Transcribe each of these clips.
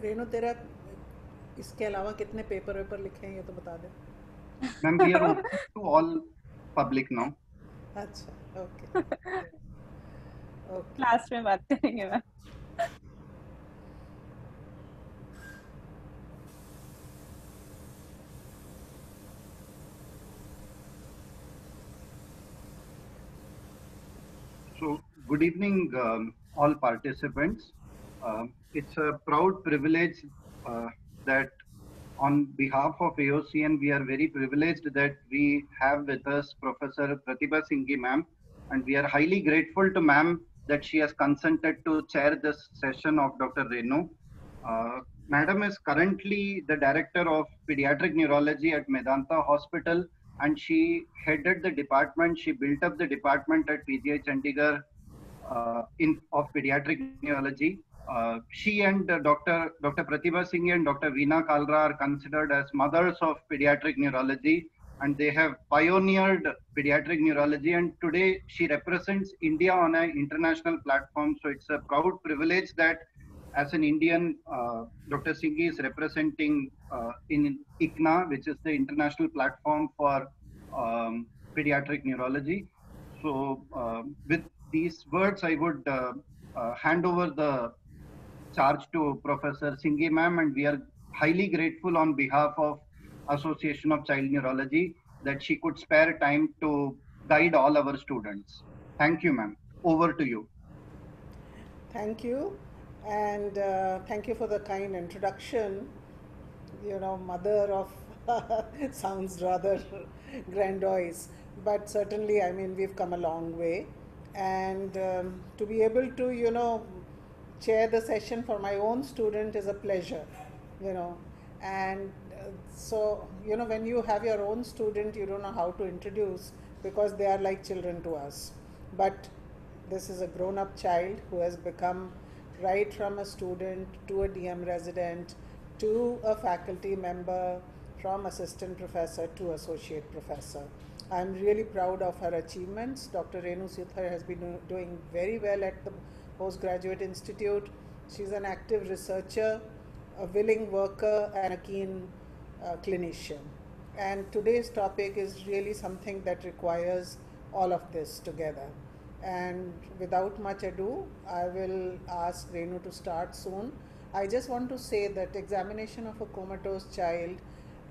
रेनू, तेरा इसके अलावा कितने पेपर लिखे हैं ये तो बता दे। Ma'am, we are open to all public now. अच्छा, ओके ओके। लास्ट में बात करेंगे ma'am. So, good evening, all participants. It's a proud privilege that on behalf of AOCN, we are very privileged that we have with us Professor Pratibha Singhi ma'am, and we are highly grateful to ma'am that she has consented to chair this session of Dr. Renu. Madam is currently the Director of Pediatric Neurology at Medanta Hospital, and she headed the department. She built up the department at PGI Chandigarh of pediatric neurology. She and Dr. Pratibha Singh and Dr. Veena Kalra are considered as mothers of pediatric neurology, and they have pioneered pediatric neurology. And today she represents India on an international platform. So it's a proud privilege that as an Indian, Dr. Singh is representing in ICNA, which is the international platform for pediatric neurology. So with these words, I would hand over the charge to Professor Singhi ma'am, and we are highly grateful on behalf of Association of Child Neurology that she could spare time to guide all our students. Thank you, ma'am. Over to you. Thank you, and thank you for the kind introduction. Mother of sounds rather grandiose, but certainly, I mean, we've come a long way. And to be able to, chair the session for my own student is a pleasure, you know. And so, when you have your own student, you don't know how to introduce because they are like children to us. But this is a grown up child who has become, right from a student to a DM resident to a faculty member, from assistant professor to associate professor. I'm really proud of her achievements. Dr. Renu Sudhar has been doing very well at the Postgraduate Institute. She's an active researcher, a willing worker, and a keen clinician. And today's topic is really something that requires all of this together. And without much ado, I will ask Renu to start soon. I just want to say that examination of a comatose child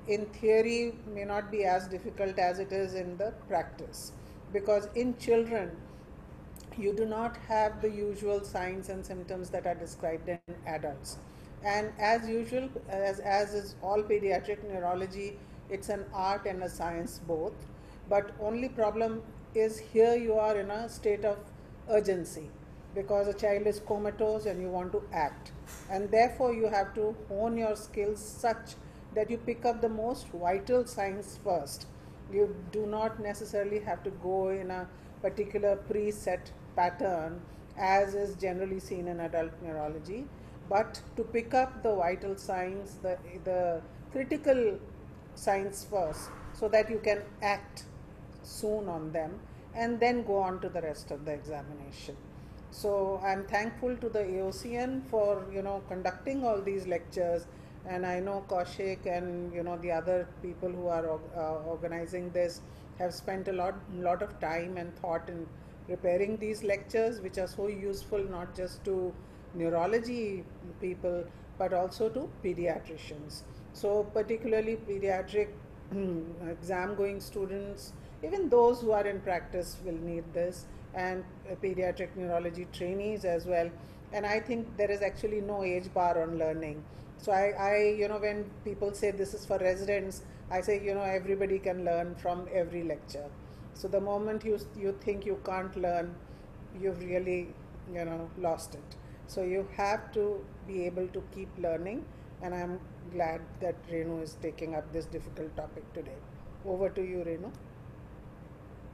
in theory may not be as difficult as it is in the practice, because in children you do not have the usual signs and symptoms that are described in adults. And as usual, as is all pediatric neurology, it's an art and a science both. But only problem is here you are in a state of urgency because a child is comatose and you want to act. And therefore you have to hone your skills such that you pick up the most vital signs first. You do not necessarily have to go in a particular preset pattern as is generally seen in adult neurology, but to pick up the vital signs, the critical signs first, so that you can act soon on them and then go on to the rest of the examination. So I'm thankful to the AOCN for conducting all these lectures, and I know Kaushik and the other people who are organizing this have spent a lot of time and thought in preparing these lectures, which are so useful not just to neurology people but also to pediatricians. So particularly pediatric exam going students, even those who are in practice will need this, and pediatric neurology trainees as well. And I think there is actually no age bar on learning. So when people say this is for residents, I say, everybody can learn from every lecture. So the moment you think you can't learn, you've really, lost it. So you have to be able to keep learning, and I'm glad that Renu is taking up this difficult topic today. Over to you, Renu.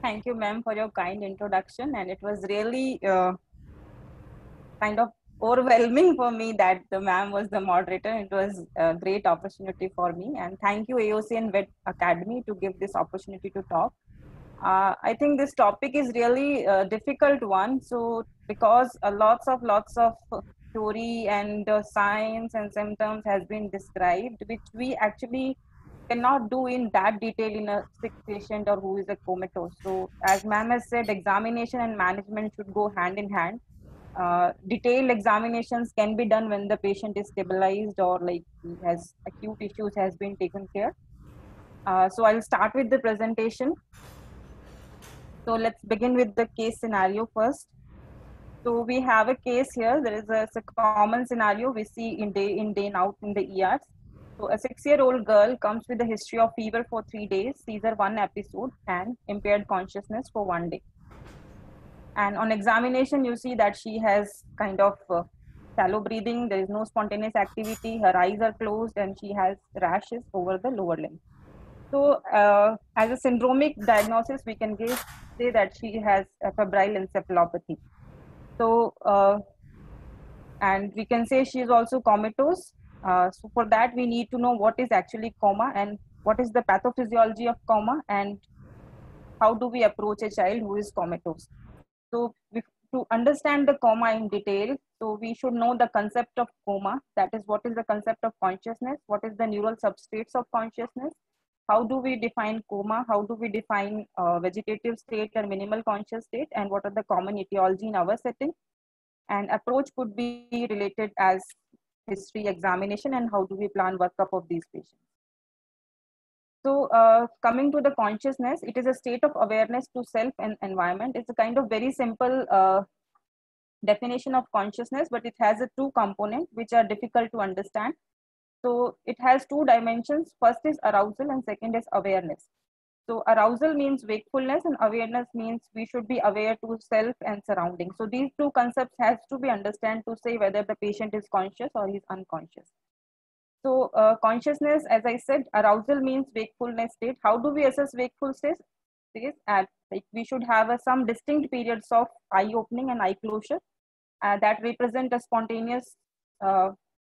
Thank you, ma'am, for your kind introduction, and it was really kind of overwhelming for me that the ma'am was the moderator. It was a great opportunity for me, and thank you AOCN Vet Academy to give this opportunity to talk. I think this topic is really a difficult one. So because lots of theory and science and symptoms has been described, which we actually cannot do in that detail in a sick patient or who is a comatose. So as ma'am has said, examination and management should go hand in hand. Detailed examinations can be done when the patient is stabilized or like he has acute issues has been taken care. So I'll start with the presentation. So let's begin with the case scenario first. So we have a case here. There is a common scenario we see in day and out in the ERs. So a 6-year-old girl comes with a history of fever for 3 days, seizure 1 episode, and impaired consciousness for 1 day. And on examination, you see that she has kind of shallow breathing. There is no spontaneous activity. Her eyes are closed, and she has rashes over the lower limb. So as a syndromic diagnosis, we can say that she has a febrile encephalopathy. So, and we can say she is also comatose. So for that, we need to know what is actually coma and what is the pathophysiology of coma and how do we approach a child who is comatose. So to understand the coma in detail, so we should know the concept of coma. That is, what is the concept of consciousness? What is the neural substrates of consciousness? How do we define coma? How do we define vegetative state or minimal conscious state? And what are the common etiology in our setting? And approach could be related as history examination and how do we plan workup of these patients. So coming to the consciousness, it is a state of awareness to self and environment. It's a kind of very simple definition of consciousness, but it has a two components which are difficult to understand. So it has two dimensions. First is arousal and second is awareness. So arousal means wakefulness and awareness means we should be aware to self and surroundings. So these two concepts has to be understood to say whether the patient is conscious or he's unconscious. So consciousness, as I said, arousal means wakefulness state. How do we assess wakeful state? Like we should have some distinct periods of eye opening and eye closure that represent a spontaneous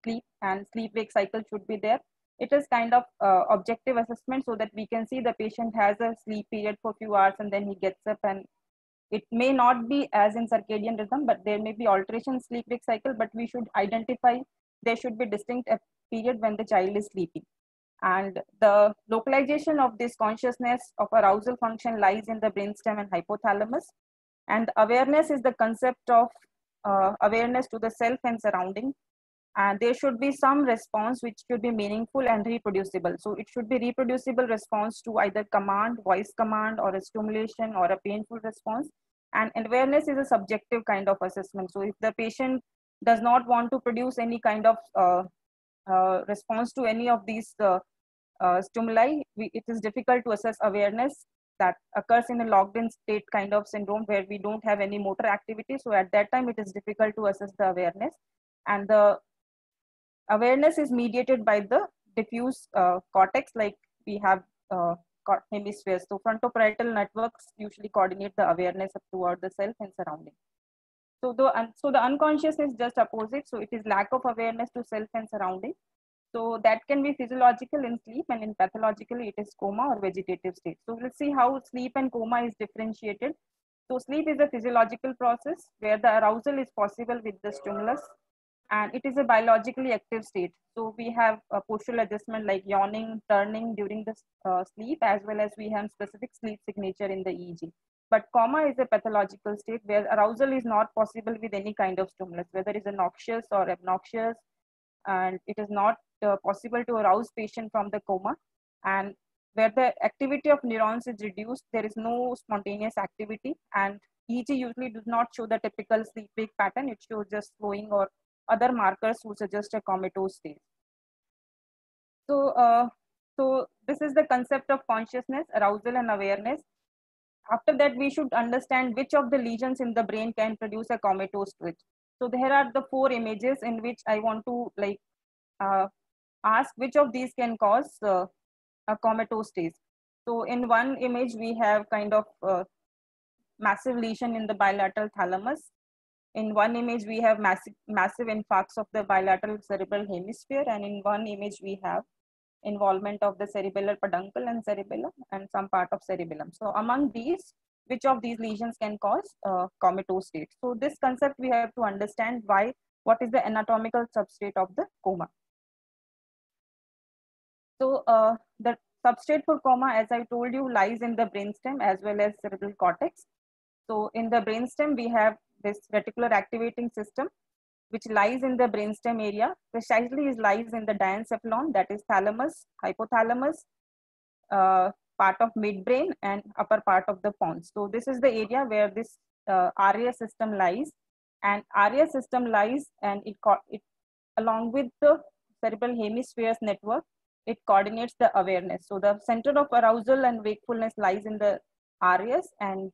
sleep, and sleep-wake cycle should be there. It is kind of objective assessment so that we can see the patient has a sleep period for a few hours and then he gets up, and it may not be as in circadian rhythm, but there may be alteration sleep-wake cycle, but we should identify there should be distinct period when the child is sleeping. And the localization of this consciousness of arousal function lies in the brainstem and hypothalamus. And awareness is the concept of awareness to the self and surrounding. And there should be some response which should be meaningful and reproducible. So it should be reproducible response to either command, voice command, or a stimulation or a painful response. And awareness is a subjective kind of assessment. So if the patient does not want to produce any kind of response to any of these stimuli, it is difficult to assess awareness. That occurs in a locked in state kind of syndrome where we don't have any motor activity. So at that time, it is difficult to assess the awareness. And the awareness is mediated by the diffuse cortex, like we have hemispheres. So frontoparietal networks usually coordinate the awareness toward the self and surrounding. So the unconscious is just opposite. So it is lack of awareness to self and surrounding. So that can be physiological in sleep, and in pathologically it is coma or vegetative state. So let's see how sleep and coma is differentiated. So sleep is a physiological process where the arousal is possible with the stimulus, and it is a biologically active state. So we have a postural adjustment like yawning, turning during the sleep, as well as we have specific sleep signature in the EEG. But coma is a pathological state where arousal is not possible with any kind of stimulus, whether it is noxious or obnoxious, and it is not possible to arouse patient from the coma. And where the activity of neurons is reduced, there is no spontaneous activity, and EEG usually does not show the typical sleep-wake pattern. It shows just slowing or other markers who suggest a comatose state. So, so this is the concept of consciousness, arousal, and awareness. After that, we should understand which of the lesions in the brain can produce a comatose twitch. So there are the 4 images in which I want to ask which of these can cause a comatose state. So in one image, we have kind of massive lesion in the bilateral thalamus. In one image, we have massive infarcts of the bilateral cerebral hemisphere. And in one image, we have involvement of the cerebellar peduncle and cerebellum and some part of cerebellum. So among these, which of these lesions can cause comatose state? So this concept we have to understand why what is the anatomical substrate of the coma. So the substrate for coma, as I told you, lies in the brainstem as well as cerebral cortex. So in the brainstem, we have this reticular activating system, which lies in the brainstem area. Precisely, it lies in the diencephalon, that is thalamus, hypothalamus, part of midbrain, and upper part of the pons. So this is the area where this RAS system lies, and RAS system lies, and it along with the cerebral hemispheres network, it coordinates the awareness. So the center of arousal and wakefulness lies in the RAS, and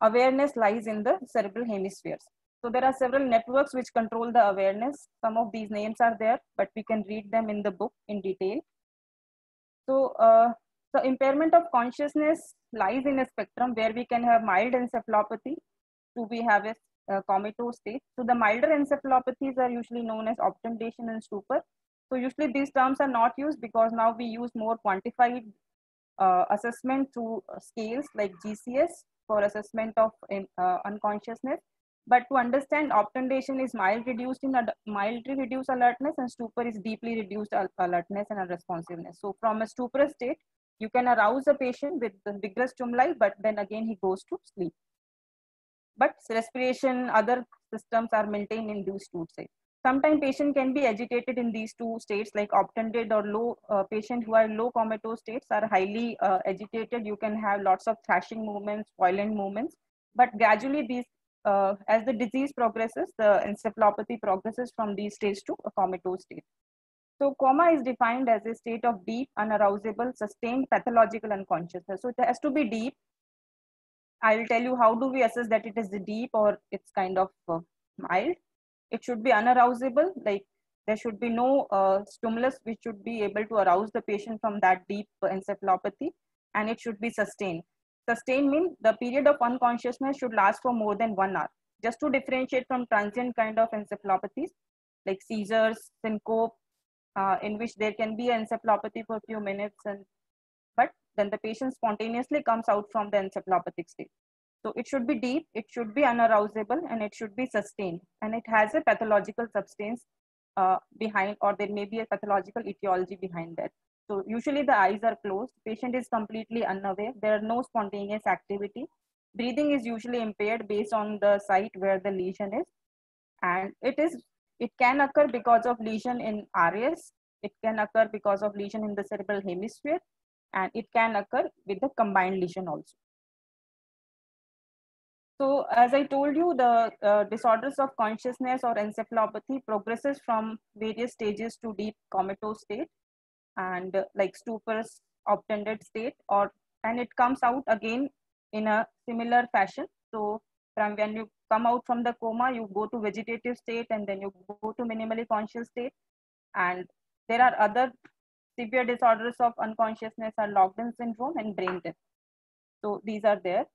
awareness lies in the cerebral hemispheres. So there are several networks which control the awareness. Some of these names are there, but we can read them in the book in detail. So the impairment of consciousness lies in a spectrum where we can have mild encephalopathy to we have a comatose state. So the milder encephalopathies are usually known as obtundation and stupor. So usually these terms are not used because now we use more quantified assessment through scales like GCS for assessment of unconsciousness. But to understand, obtundation is mildly reduced alertness, and stupor is deeply reduced alertness and unresponsiveness. So from a stupor state, you can arouse a patient with the vigorous stimuli, but then again he goes to sleep. But respiration, other systems are maintained in these two states. Sometimes patient can be agitated in these two states, like obtunded or low patient who are low comatose states are highly agitated. You can have lots of thrashing movements, violent movements, but gradually these as the disease progresses, the encephalopathy progresses from these states to a comatose state. So coma is defined as a state of deep, unarousable, sustained pathological unconsciousness. So it has to be deep. I will tell you how do we assess that it is deep or it's kind of mild. It should be unarousable, like there should be no stimulus which should be able to arouse the patient from that deep encephalopathy, and it should be sustained. Sustained means the period of unconsciousness should last for more than 1 hour. Just to differentiate from transient kind of encephalopathies like seizures, syncope, in which there can be encephalopathy for a few minutes, but then the patient spontaneously comes out from the encephalopathic state. So it should be deep, it should be unarousable, and it should be sustained. And it has a pathological substance behind, or there may be a pathological etiology behind that. So usually the eyes are closed, patient is completely unaware, there are no spontaneous activity. Breathing is usually impaired based on the site where the lesion is. And it can occur because of lesion in RAS, it can occur because of lesion in the cerebral hemisphere, and it can occur with the combined lesion also. So as I told you, the disorders of consciousness or encephalopathy progresses from various stages to deep comatose state, and like stupor, obtunded state, and it comes out again in a similar fashion. So from when you come out from the coma, you go to vegetative state, and then you go to minimally conscious state. And there are other severe disorders of unconsciousness are locked-in syndrome and brain death. So these are there.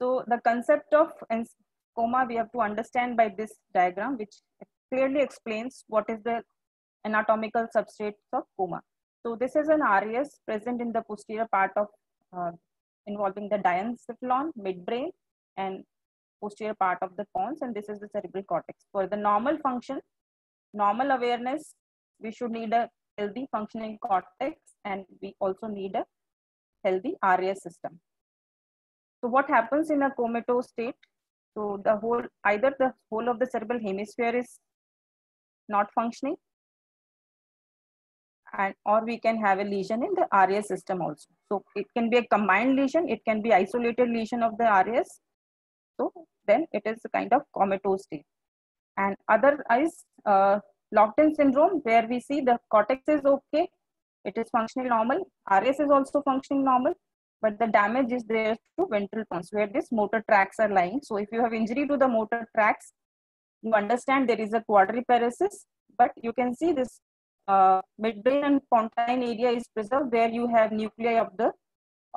So the concept of coma we have to understand by this diagram, which clearly explains what is the anatomical substrate of coma. So this is an RAS present in the posterior part of involving the diencephalon, midbrain, and posterior part of the pons, and this is the cerebral cortex. For the normal function, normal awareness, we should need a healthy functioning cortex, and we also need a healthy RAS system. So what happens in a comatose state? So either the whole of the cerebral hemisphere is not functioning, or we can have a lesion in the RAS system also. So it can be a combined lesion, it can be isolated lesion of the RAS. So then it is a kind of comatose state. And otherwise, locked-in syndrome, where we see the cortex is okay, it is functioning normal, RAS is also functioning normal, but the damage is there to ventral pons where these motor tracts are lying. So if you have injury to the motor tracts, you understand there is a quadriparesis, but you can see this midbrain and pontine area is preserved where you have nuclei of the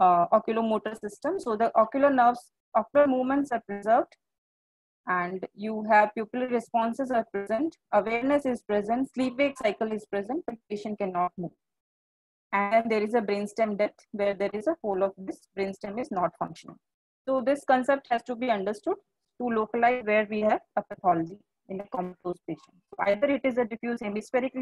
oculomotor system. So the ocular nerves, ocular movements are preserved, and you have pupillary responses are present, awareness is present, sleep-wake cycle is present, but patient cannot move. And then there is a brainstem death where there is a whole of this brainstem is not functioning. So this concept has to be understood to localize where we have a pathology. in a comatose patient. So either it is a diffuse hemispheric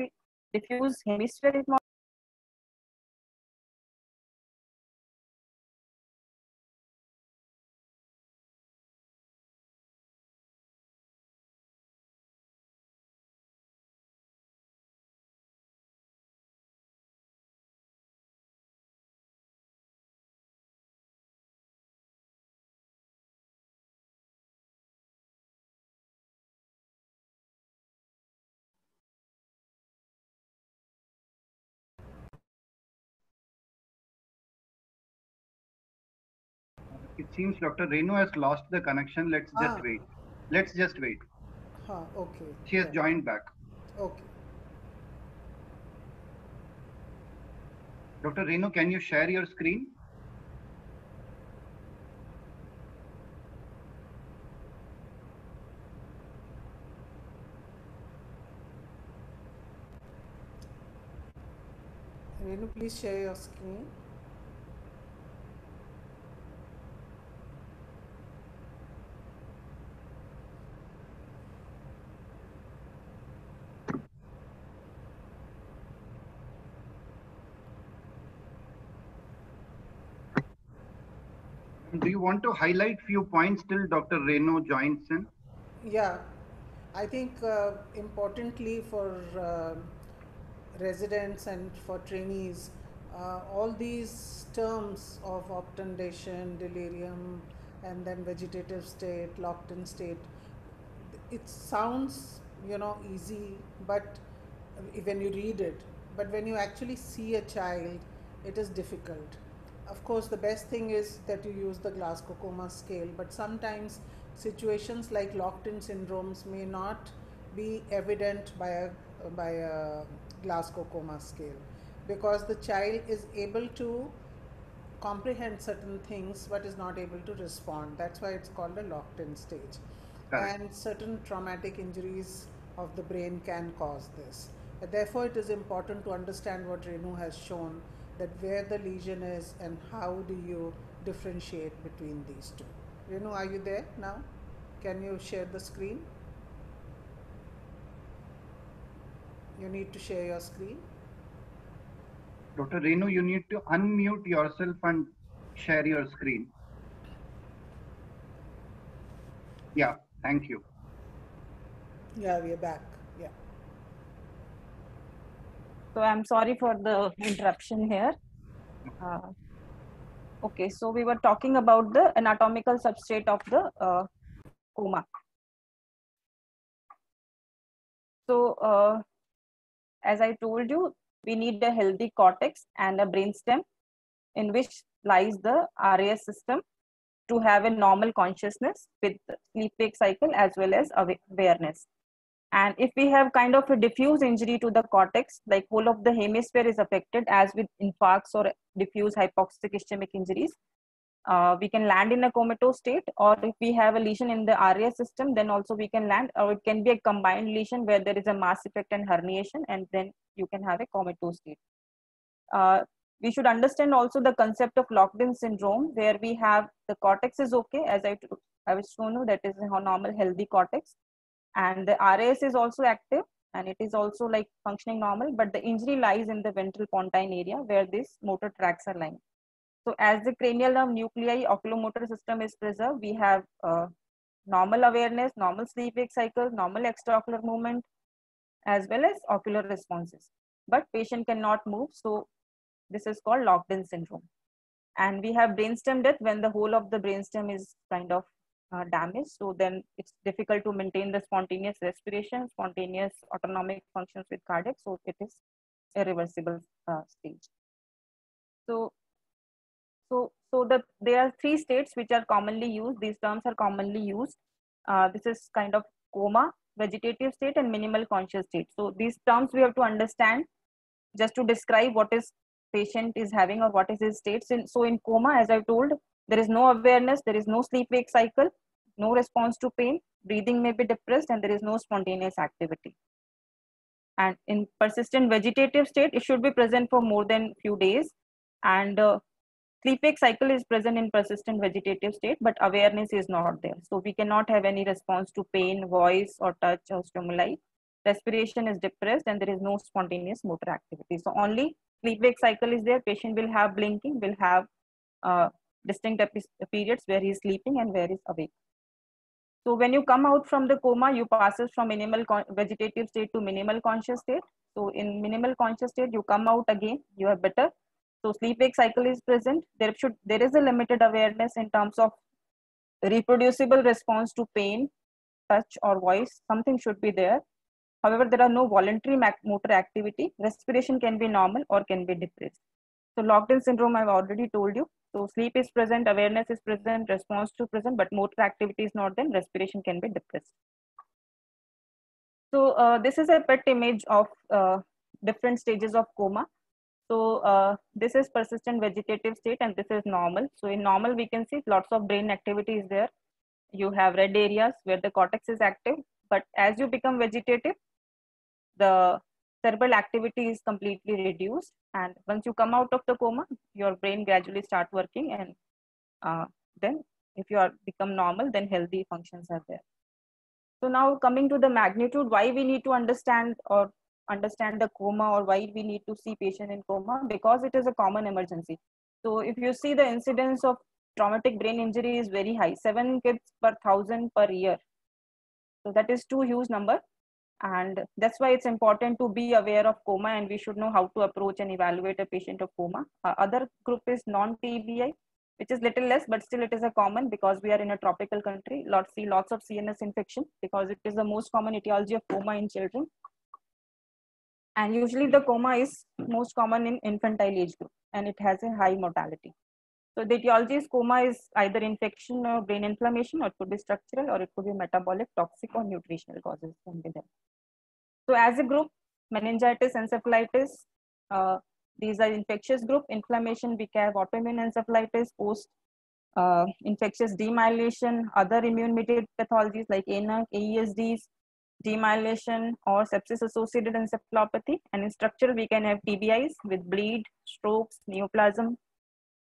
It seems Dr. Renu has lost the connection. Let's just wait. Let's just wait. Okay. She has joined back. Okay. Dr. Renu, can you share your screen? Renu, please share your screen. Do you want to highlight few points till Dr. Renu joins in? Yeah, I think importantly for residents and for trainees, all these terms of obtundation, delirium, and then vegetative state, locked in state, it sounds, easy, but when you read it, but when you actually see a child, it is difficult. Of course, the best thing is that you use the Glasgow Coma scale, but sometimes situations like locked-in syndromes may not be evident by a Glasgow Coma scale, because the child is able to comprehend certain things but is not able to respond. That's why it's called a locked-in stage. Correct. And certain traumatic injuries of the brain can cause this. Therefore, it is important to understand what Renu has shown, that where the lesion is and how do you differentiate between these two. Renu, are you there now? Can you share the screen? You need to share your screen. Dr. Renu, you need to unmute yourself and share your screen. Yeah, thank you. Yeah, we are back. Yeah. So I'm sorry for the interruption here. Okay, so we were talking about the anatomical substrate of the coma. So as I told you, we need a healthy cortex and a brainstem in which lies the RAS system to have a normal consciousness with sleep-wake cycle as well as awareness. And if we have kind of a diffuse injury to the cortex, like whole of the hemisphere is affected, as with infarcts or diffuse hypoxic ischemic injuries, we can land in a comatose state. Or if we have a lesion in the RAS system, then also we can land, or it can be a combined lesion where there is a mass effect and herniation, and then you can have a comatose state. We should understand also the concept of locked-in syndrome, where we have the cortex is okay, as I was shown you, that is a normal healthy cortex, and the RAS is also active and it is also like functioning normal, but the injury lies in the ventral pontine area where these motor tracts are lying. So as the cranial nerve nuclei oculomotor system is preserved, we have normal awareness, normal sleep-wake cycle, normal extraocular movement, as well as ocular responses. But patient cannot move, so this is called locked-in syndrome. And we have brainstem death when the whole of the brainstem is kind of damaged. So then it's difficult to maintain the spontaneous respiration, spontaneous autonomic functions with cardiac. So it is irreversible stage. So there are three states which are commonly used. These terms are commonly used. This is kind of coma, vegetative state, and minimal conscious state. So these terms we have to understand just to describe what is patient is having or what is his states. So in coma, as I've told, there is no awareness, there is no sleep-wake cycle, no response to pain, breathing may be depressed, and there is no spontaneous activity. And in persistent vegetative state, it should be present for more than few days, and sleep wake cycle is present in persistent vegetative state, but awareness is not there. So we cannot have any response to pain, voice, or touch or stimuli. Respiration is depressed and there is no spontaneous motor activity. So only sleep wake cycle is there. Patient will have blinking, will have distinct periods where he is sleeping and where he is awake. So when you come out from the coma, you passes from minimal vegetative state to minimal conscious state. So in minimal conscious state, you come out again, you are better. So sleep wake cycle is present. There is a limited awareness in terms of reproducible response to pain, touch, or voice. Something should be there. However, there are no voluntary motor activity. Respiration can be normal or can be depressed. So locked in syndrome, I've already told you. So sleep is present, awareness is present, response to present, but motor activity is not there. Respiration can be depressed. So this is a PET image of different stages of coma. So this is persistent vegetative state and this is normal. So in normal, we can see lots of brain activity is there. You have red areas where the cortex is active, but as you become vegetative, the cerebral activity is completely reduced. And once you come out of the coma, your brain gradually start working. And then if you become normal, then healthy functions are there. So now coming to the magnitude, why we need to understand the coma, or why we need to see patient in coma, because it is a common emergency. So if you see, the incidence of traumatic brain injury is very high, 7 kids per 1,000 per year. So that is too huge number. And that's why it's important to be aware of coma, and we should know how to approach and evaluate a patient of coma. Other group is non-TBI, which is little less, but still it is a common, because we are in a tropical country. Lots of CNS infection, because it is the most common etiology of coma in children. And usually the coma is most common in infantile age group, and it has a high mortality. So the etiology is coma is either infection or brain inflammation, or it could be structural, or it could be metabolic, toxic, or nutritional causes can be there. So as a group, meningitis, encephalitis, these are infectious group. Inflammation, we have autoimmune encephalitis, post infectious demyelination, other immune mediated pathologies like ANAC, AESDs, demyelination, or sepsis associated encephalopathy. And in structural, we can have TBIs with bleed, strokes, neoplasm,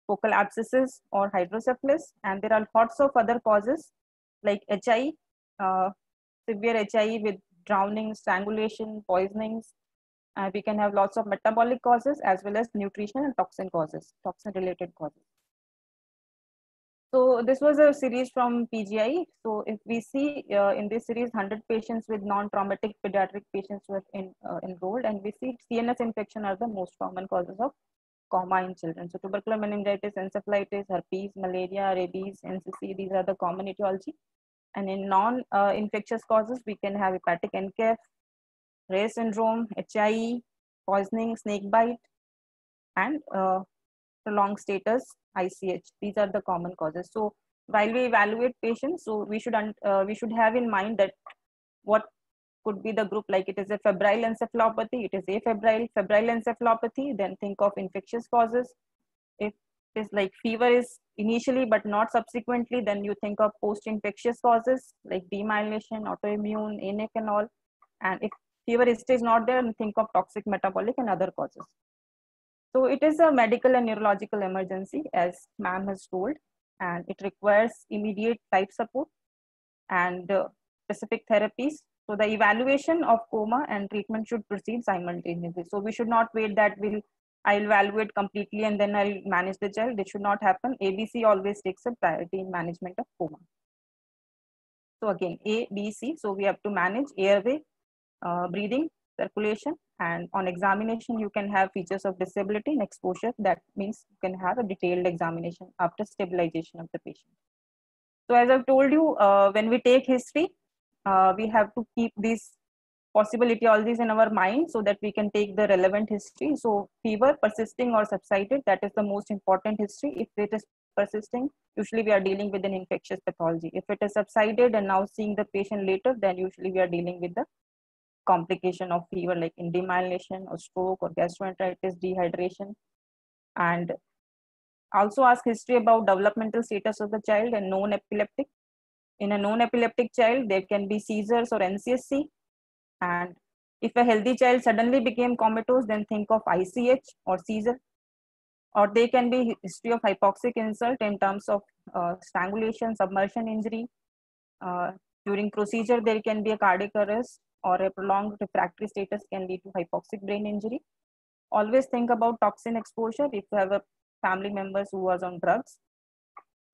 focal abscesses, or hydrocephalus. And there are lots of other causes like HI, severe HI with drowning, strangulation, poisonings. We can have lots of metabolic causes as well as nutritional and toxin causes, toxin related causes. So this was a series from PGI. So if we see in this series, 100 patients with non-traumatic pediatric patients were enrolled, and we see CNS infection are the most common causes of coma in children. So tubercular meningitis, encephalitis, herpes, malaria, rabies, NCC, these are the common etiology. And in non-infectious causes, we can have hepatic NCAF, Reye syndrome, HIE, poisoning, snake bite, and prolonged status, ICH. These are the common causes. So while we evaluate patients, so we should have in mind that what could be the group, like it is a febrile encephalopathy, it is afebrile, febrile encephalopathy, then think of infectious causes. If it is like fever is initially but not subsequently, then you think of post-infectious causes like demyelination, autoimmune, ANAC and all. And if fever is not there, then think of toxic, metabolic and other causes. So it is a medical and neurological emergency, as ma'am has told, and it requires immediate life support and specific therapies. So the evaluation of coma and treatment should proceed simultaneously. So we should not wait that I'll evaluate completely and then I'll manage the child. It should not happen. ABC always takes a priority in management of coma. So again, A, B, C. So we have to manage airway, breathing, circulation, and on examination, you can have features of disability and exposure. That means you can have a detailed examination after stabilization of the patient. So as I've told you, when we take history, we have to keep these possible etiologies in our mind so that we can take the relevant history. So fever persisting or subsided, that is the most important history. If it is persisting, usually we are dealing with an infectious pathology. If it is subsided and now seeing the patient later, then usually we are dealing with the complication of fever like in demyelination or stroke or gastroenteritis, dehydration. And also ask history about developmental status of the child and known epileptic. In a known epileptic child, there can be seizures or NCSC. And if a healthy child suddenly became comatose, then think of ICH or seizure or they can be history of hypoxic insult in terms of strangulation, submersion injury. During procedure, there can be a cardiac arrest, or a prolonged refractory status can lead to hypoxic brain injury. Always think about toxin exposure if you have a family members who was on drugs,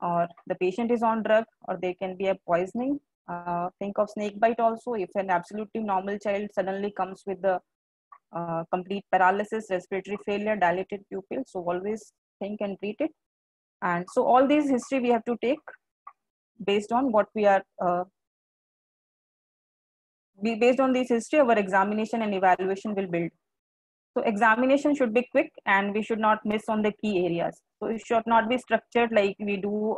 or the patient is on drug, or there can be a poisoning. Think of snake bite also. If an absolutely normal child suddenly comes with the complete paralysis, respiratory failure, dilated pupil, so always think and treat it. And so all these history we have to take based on what we are based on this history, our examination and evaluation will build. So examination should be quick, and we should not miss on the key areas. So it should not be structured like we do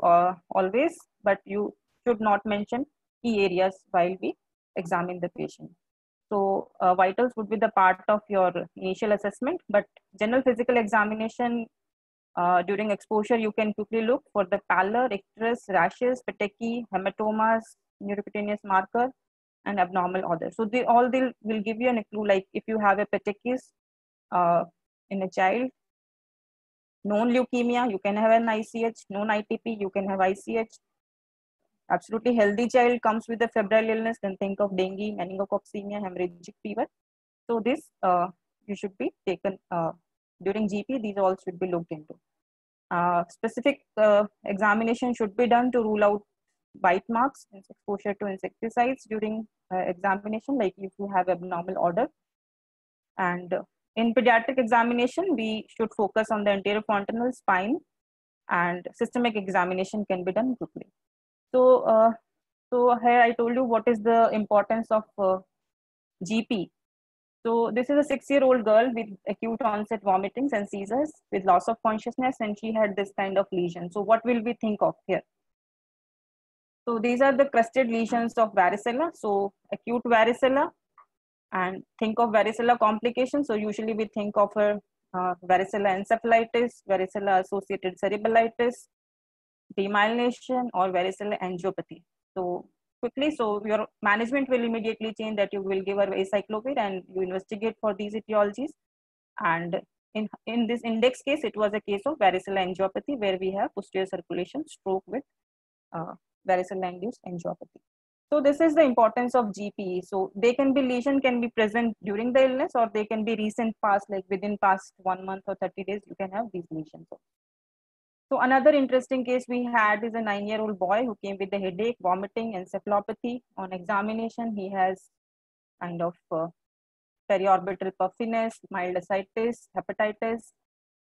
always, but you should not mention key areas while we examine the patient. So vitals would be the part of your initial assessment, but general physical examination during exposure, you can quickly look for the pallor, icterus, rashes, petechiae, hematomas, neurocutaneous marker, and abnormal odor. So they will give you a clue, like if you have a petechiae in a child, known leukemia, you can have an ICH, known ITP, you can have ICH. Absolutely healthy child comes with a febrile illness, then think of dengue, meningococcemia, hemorrhagic fever. So this you should be taken during GP, these all should be looked into. Specific examination should be done to rule out bite marks and exposure to insecticides during examination, like if you have abnormal odor. And in pediatric examination, we should focus on the anterior fontanel, spine, and systemic examination can be done quickly. So, so here I told you what is the importance of GP. So this is a 6-year-old girl with acute onset vomitings and seizures with loss of consciousness, and she had this kind of lesion. So what will we think of here? So these are the crusted lesions of varicella. So acute varicella, and think of varicella complications. So usually we think of a varicella encephalitis, varicella associated cereballitis, demyelination, or varicella angiopathy. So quickly, so your management will immediately change, that you will give her acyclovir and you investigate for these etiologies. And in this index case, it was a case of varicella angiopathy where we have posterior circulation stroke with varicella induced angiopathy. So this is the importance of GP. So they can be lesion can be present during the illness, or they can be recent past, like within past 1 month or 30 days, you can have these lesions. So another interesting case we had is a 9-year-old boy who came with a headache, vomiting, encephalopathy. On examination, he has kind of periorbital puffiness, mild ascites, hepatitis,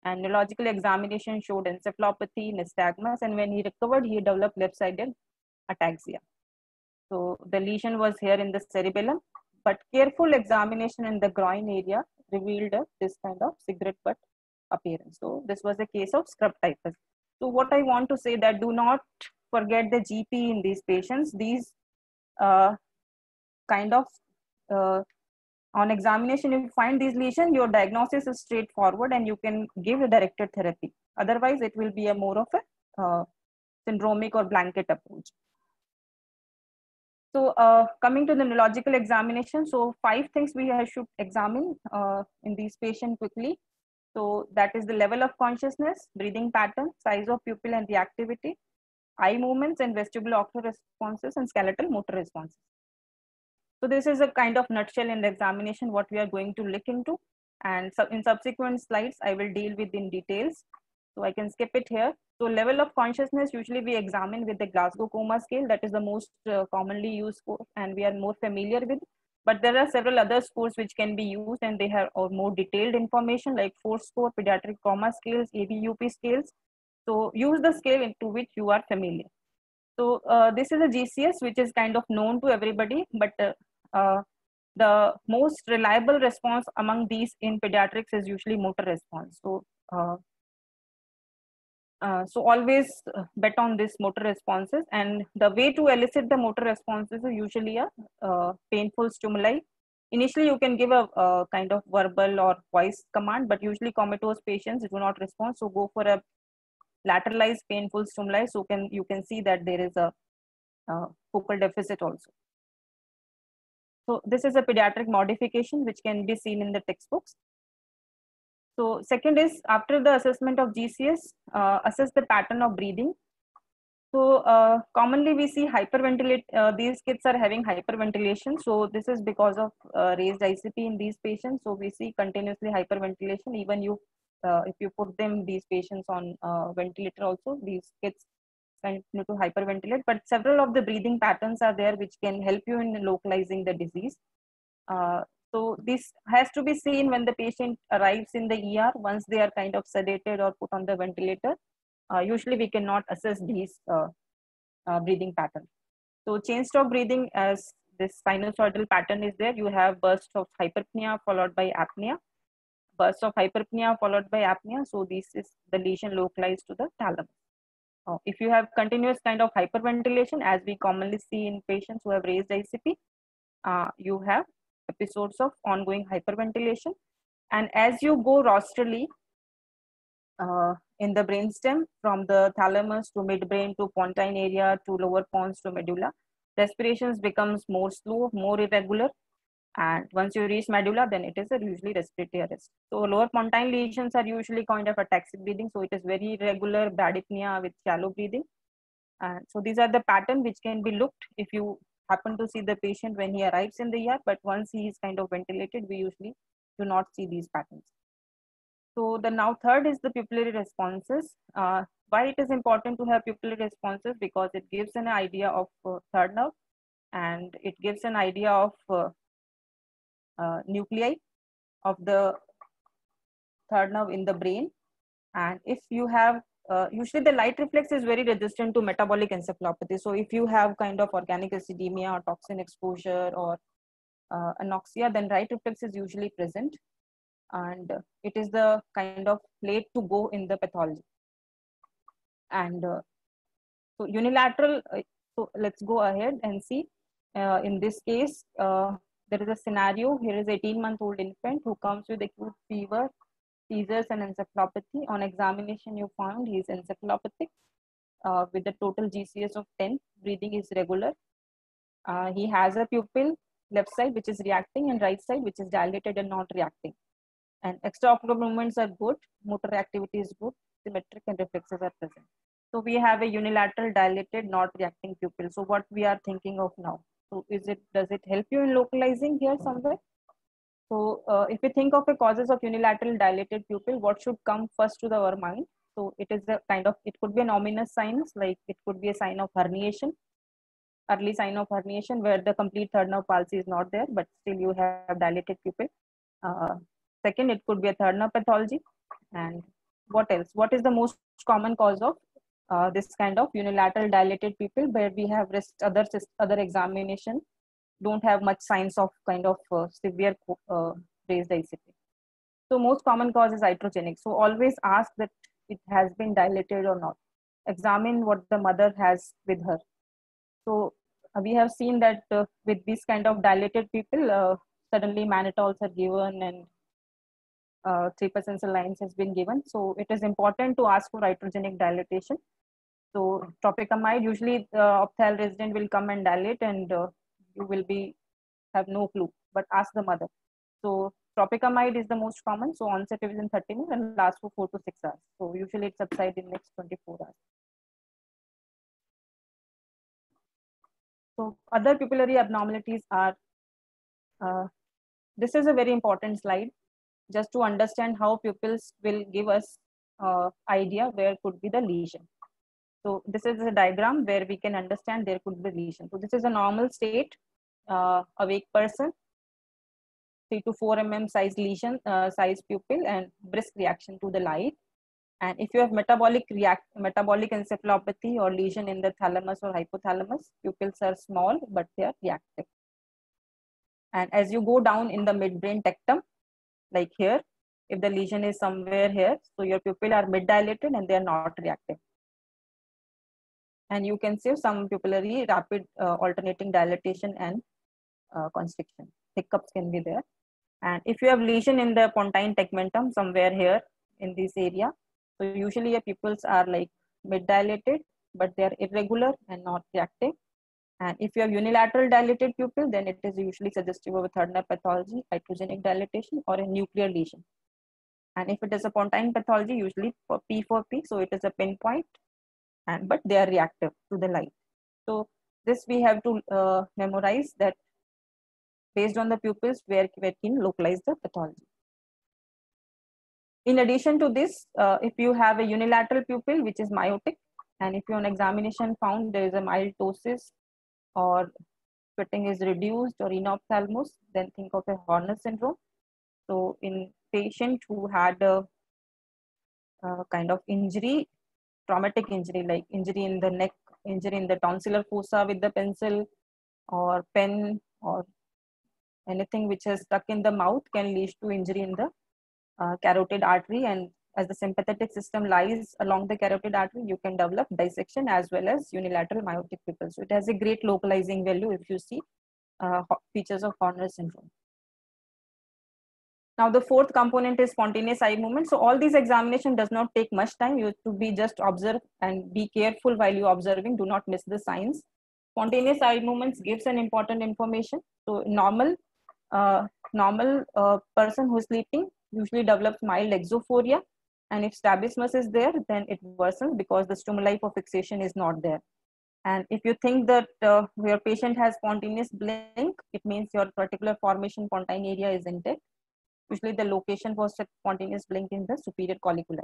and neurological examination showed encephalopathy, nystagmus, and when he recovered, he developed left-sided ataxia. So the lesion was here in the cerebellum, but careful examination in the groin area revealed this kind of cigarette butt appearance. So this was a case of scrub typhus. So what I want to say that do not forget the GP in these patients. These kind of on examination, if you find these lesions, your diagnosis is straightforward and you can give a directed therapy. Otherwise, it will be a more of a syndromic or blanket approach. So coming to the neurological examination, so 5 things we should examine in these patients quickly. So that is the level of consciousness, breathing pattern, size of pupil and reactivity, eye movements and vestibulo-ocular responses, and skeletal motor responses. So this is a kind of nutshell in the examination what we are going to look into, and so in subsequent slides I will deal with in details. So I can skip it here. So level of consciousness usually we examine with the Glasgow Coma Scale. That is the most commonly used score and we are more familiar with. But there are several other scores which can be used and they have more detailed information like force score, pediatric coma scales, ABUP scales. So use the scale into which you are familiar. So this is a GCS which is kind of known to everybody, but the most reliable response among these in pediatrics is usually motor response. So so always bet on this motor responses, and the way to elicit the motor responses is usually a painful stimuli. Initially, you can give a kind of verbal or voice command, but usually comatose patients do not respond. So go for a lateralized painful stimuli. So you can see that there is a focal deficit also. So this is a pediatric modification which can be seen in the textbooks. So second is, after the assessment of GCS, assess the pattern of breathing. So commonly we see hyperventilate, these kids are having hyperventilation. So this is because of raised ICP in these patients. So we see continuously hyperventilation. Even if you put these patients on ventilator also, these kids continue to hyperventilate. But several of the breathing patterns are there which can help you in localizing the disease. Uh, so this has to be seen when the patient arrives in the ER. Once they are kind of sedated or put on the ventilator, usually we cannot assess these breathing patterns. So chain stop breathing, as this sinusoidal pattern is there, you have burst of hyperpnea followed by apnea, burst of hyperpnea followed by apnea. So this is the lesion localized to the thalamus. If you have continuous kind of hyperventilation, as we commonly see in patients who have raised ICP, you have episodes of ongoing hyperventilation. And as you go rostrally in the brainstem, from the thalamus to midbrain to pontine area to lower pons to medulla, respirations becomes more slow, more irregular. And once you reach medulla, then it is usually respiratory arrest. So lower pontine lesions are usually kind of ataxic breathing. So it is very irregular bradypnea with shallow breathing. And so these are the pattern which can be looked if you happen to see the patient when he arrives in the ER, but once he is kind of ventilated, we usually do not see these patterns. So the now third is the pupillary responses. Why it is important to have pupillary responses? Because it gives an idea of third nerve, and it gives an idea of nuclei of the third nerve in the brain. And if you have usually the light reflex is very resistant to metabolic encephalopathy. So if you have kind of organic acidemia or toxin exposure or anoxia, then right reflex is usually present, and it is the kind of late to go in the pathology. And so unilateral, so let's go ahead and see. In this case, there is a scenario. Here is 18-month-old infant who comes with acute fever, seizures and encephalopathy. On examination, you found he is encephalopathic with a total GCS of 10. Breathing is regular. He has a pupil left side which is reacting and right side which is dilated and not reacting. And extraocular movements are good, motor activity is good, symmetric and reflexes are present. So we have a unilateral dilated not reacting pupil. So what we are thinking of now? So does it help you in localizing here somewhere? So if we think of the causes of unilateral dilated pupil, what should come first to our mind? So it is a kind of, it could be an ominous signs, like it could be a sign of herniation, early sign of herniation where the complete third nerve palsy is not there, but still you have dilated pupil. Second, it could be a third nerve pathology. And what else? What is the most common cause of this kind of unilateral dilated pupil where we have other examination don't have much signs of kind of severe raised ICP. So most common cause is iatrogenic. So always ask that it has been dilated or not. Examine what the mother has with her. So we have seen that with this kind of dilated people, suddenly mannitols are given and 3% lines has been given. So it is important to ask for iatrogenic dilatation. So tropicamide, usually the ophthal resident will come and dilate and you will have no clue, but ask the mother. So tropicamide is the most common. So onset is in 30 minutes and lasts for 4 to 6 hours. So usually it subsides in next 24 hours. So other pupillary abnormalities are, this is a very important slide just to understand how pupils will give us idea where could be the lesion. So this is a diagram where we can understand there could be lesion. So this is a normal state, awake person, 3 to 4 mm size lesion, size pupil and brisk reaction to the light. And if you have metabolic encephalopathy or lesion in the thalamus or hypothalamus, pupils are small, but they are reactive. And as you go down in the midbrain tectum, like here, if the lesion is somewhere here, so your pupil are mid dilated and they are not reactive. And you can see some pupillary rapid alternating dilatation and constriction. Hiccups can be there. And if you have lesion in the pontine tegmentum somewhere here in this area, so usually your pupils are like mid dilated, but they are irregular and not reactive. And if you have unilateral dilated pupil, then it is usually suggestive of a third nerve pathology, iatrogenic dilatation, or a nuclear lesion. And if it is a pontine pathology, usually for P for P, so it is a pinpoint, and but they are reactive to the light. So this we have to memorize that based on the pupils where we can localize the pathology. In addition to this, if you have a unilateral pupil which is myotic, and if you on examination found there is a mild ptosis or sweating is reduced or enophthalmos, then think of a Horner syndrome. So in patient who had a kind of injury, traumatic injury like injury in the neck, injury in the tonsillar fossa with the pencil or pen or anything which has stuck in the mouth can lead to injury in the carotid artery, and as the sympathetic system lies along the carotid artery, you can develop dissection as well as unilateral myotic pupil. So it has a great localizing value if you see features of Horner syndrome. Now the fourth component is spontaneous eye movement. So all these examination does not take much time. You have to be just observe and be careful while you observing. Do not miss the signs. Spontaneous eye movements gives an important information. So normal person who is sleeping usually develops mild exophoria, and if strabismus is there, then it worsens because the stimuli for fixation is not there. And if you think that your patient has spontaneous blink, it means your particular formation pontine area is intact. Usually the location for spontaneous blink in the superior colliculi.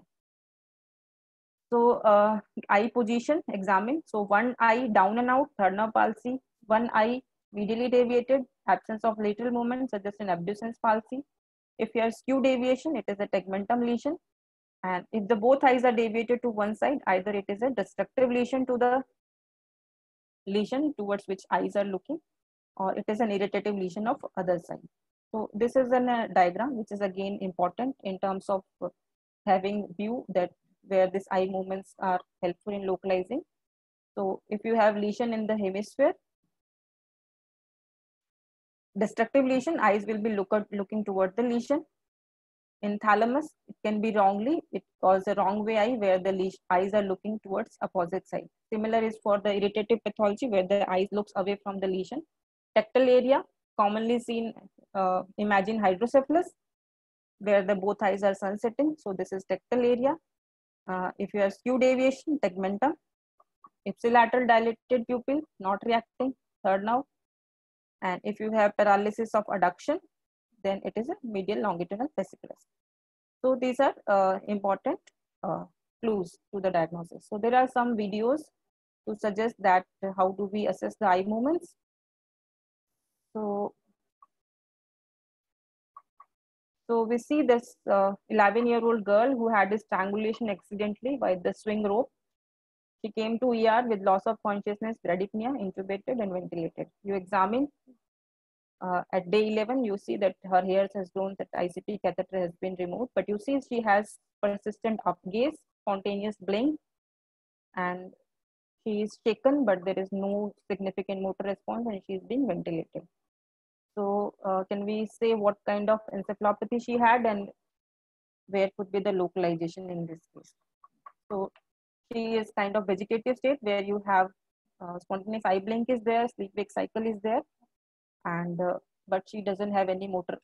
So eye position examine. So one eye down and out, third nerve palsy, one eye medially deviated, absence of lateral movement suggests an abducens palsy. If you have skew deviation, it is a tegmentum lesion. And if the both eyes are deviated to one side, either it is a destructive lesion to the lesion towards which eyes are looking, or it is an irritative lesion of other side. So this is a diagram which is again important in terms of having view that where these eye movements are helpful in localizing. So if you have lesion in the hemisphere, destructive lesion, eyes will be looking toward the lesion. In thalamus, it can be wrongly, it causes a wrong way eye where the eyes are looking towards opposite side. Similar is for the irritative pathology where the eyes looks away from the lesion. Tectal area, commonly seen, imagine hydrocephalus, where the both eyes are sunsetting. So this is tectal area. If you have skew deviation, tegmentum. Ipsilateral dilated pupil, not reacting, third nerve. And if you have paralysis of adduction, then it is a medial longitudinal fasciculus. So these are important clues to the diagnosis. So there are some videos to suggest that how do we assess the eye movements. So we see this 11-year-old girl who had a strangulation accidentally by the swing rope. She came to ER with loss of consciousness, bradypnea, intubated and ventilated. You examine at day 11, you see that her hairs has grown, that ICP catheter has been removed, but you see she has persistent up gaze, spontaneous blink, and she is shaken, but there is no significant motor response and she is being ventilated. So can we say what kind of encephalopathy she had and where could be the localization in this case? So she is kind of vegetative state where you have spontaneous eye blink is there, sleep-wake cycle is there, and but she doesn't have any motor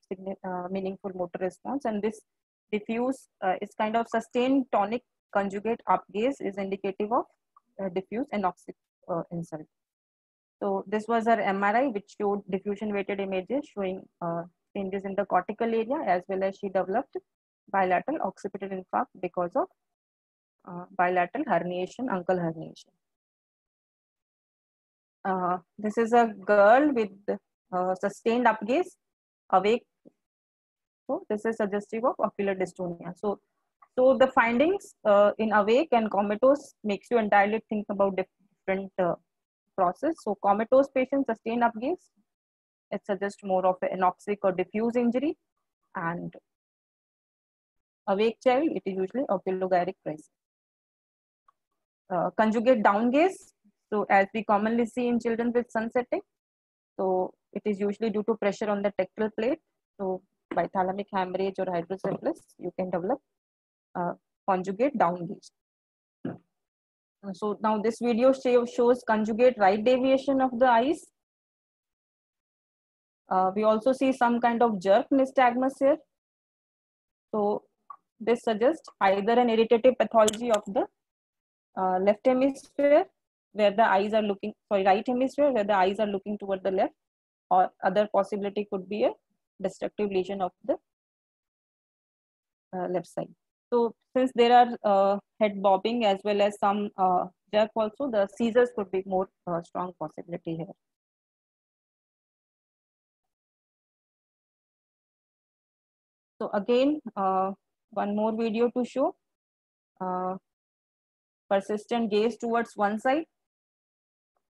meaningful motor response, and this diffuse is kind of sustained tonic conjugate up gaze is indicative of diffuse anoxic insult. So this was her MRI which showed diffusion weighted images showing changes in the cortical area, as well as she developed bilateral occipital infarct because of bilateral herniation, uncal herniation. This is a girl with sustained up gaze, awake. So this is suggestive of ocular dystonia. So the findings in awake and comatose makes you entirely think about different process. So comatose patient sustained up gaze, it suggests more of an anoxic or diffuse injury, and awake child, it is usually oculogyric crisis. Conjugate down gaze, so as we commonly see in children with sunsetting, so it is usually due to pressure on the tectal plate. So by thalamic hemorrhage or hydrocephalus, you can develop conjugate down gaze. So now this video shows conjugate right deviation of the eyes. We also see some kind of jerk nystagmus here. So this suggests either an irritative pathology of the left hemisphere, where the eyes are looking, sorry, right hemisphere, where the eyes are looking toward the left, or other possibility could be a destructive lesion of the left side. So since there are head bobbing as well as some jerk also, the seizures could be more strong possibility here. So again, one more video to show persistent gaze towards one side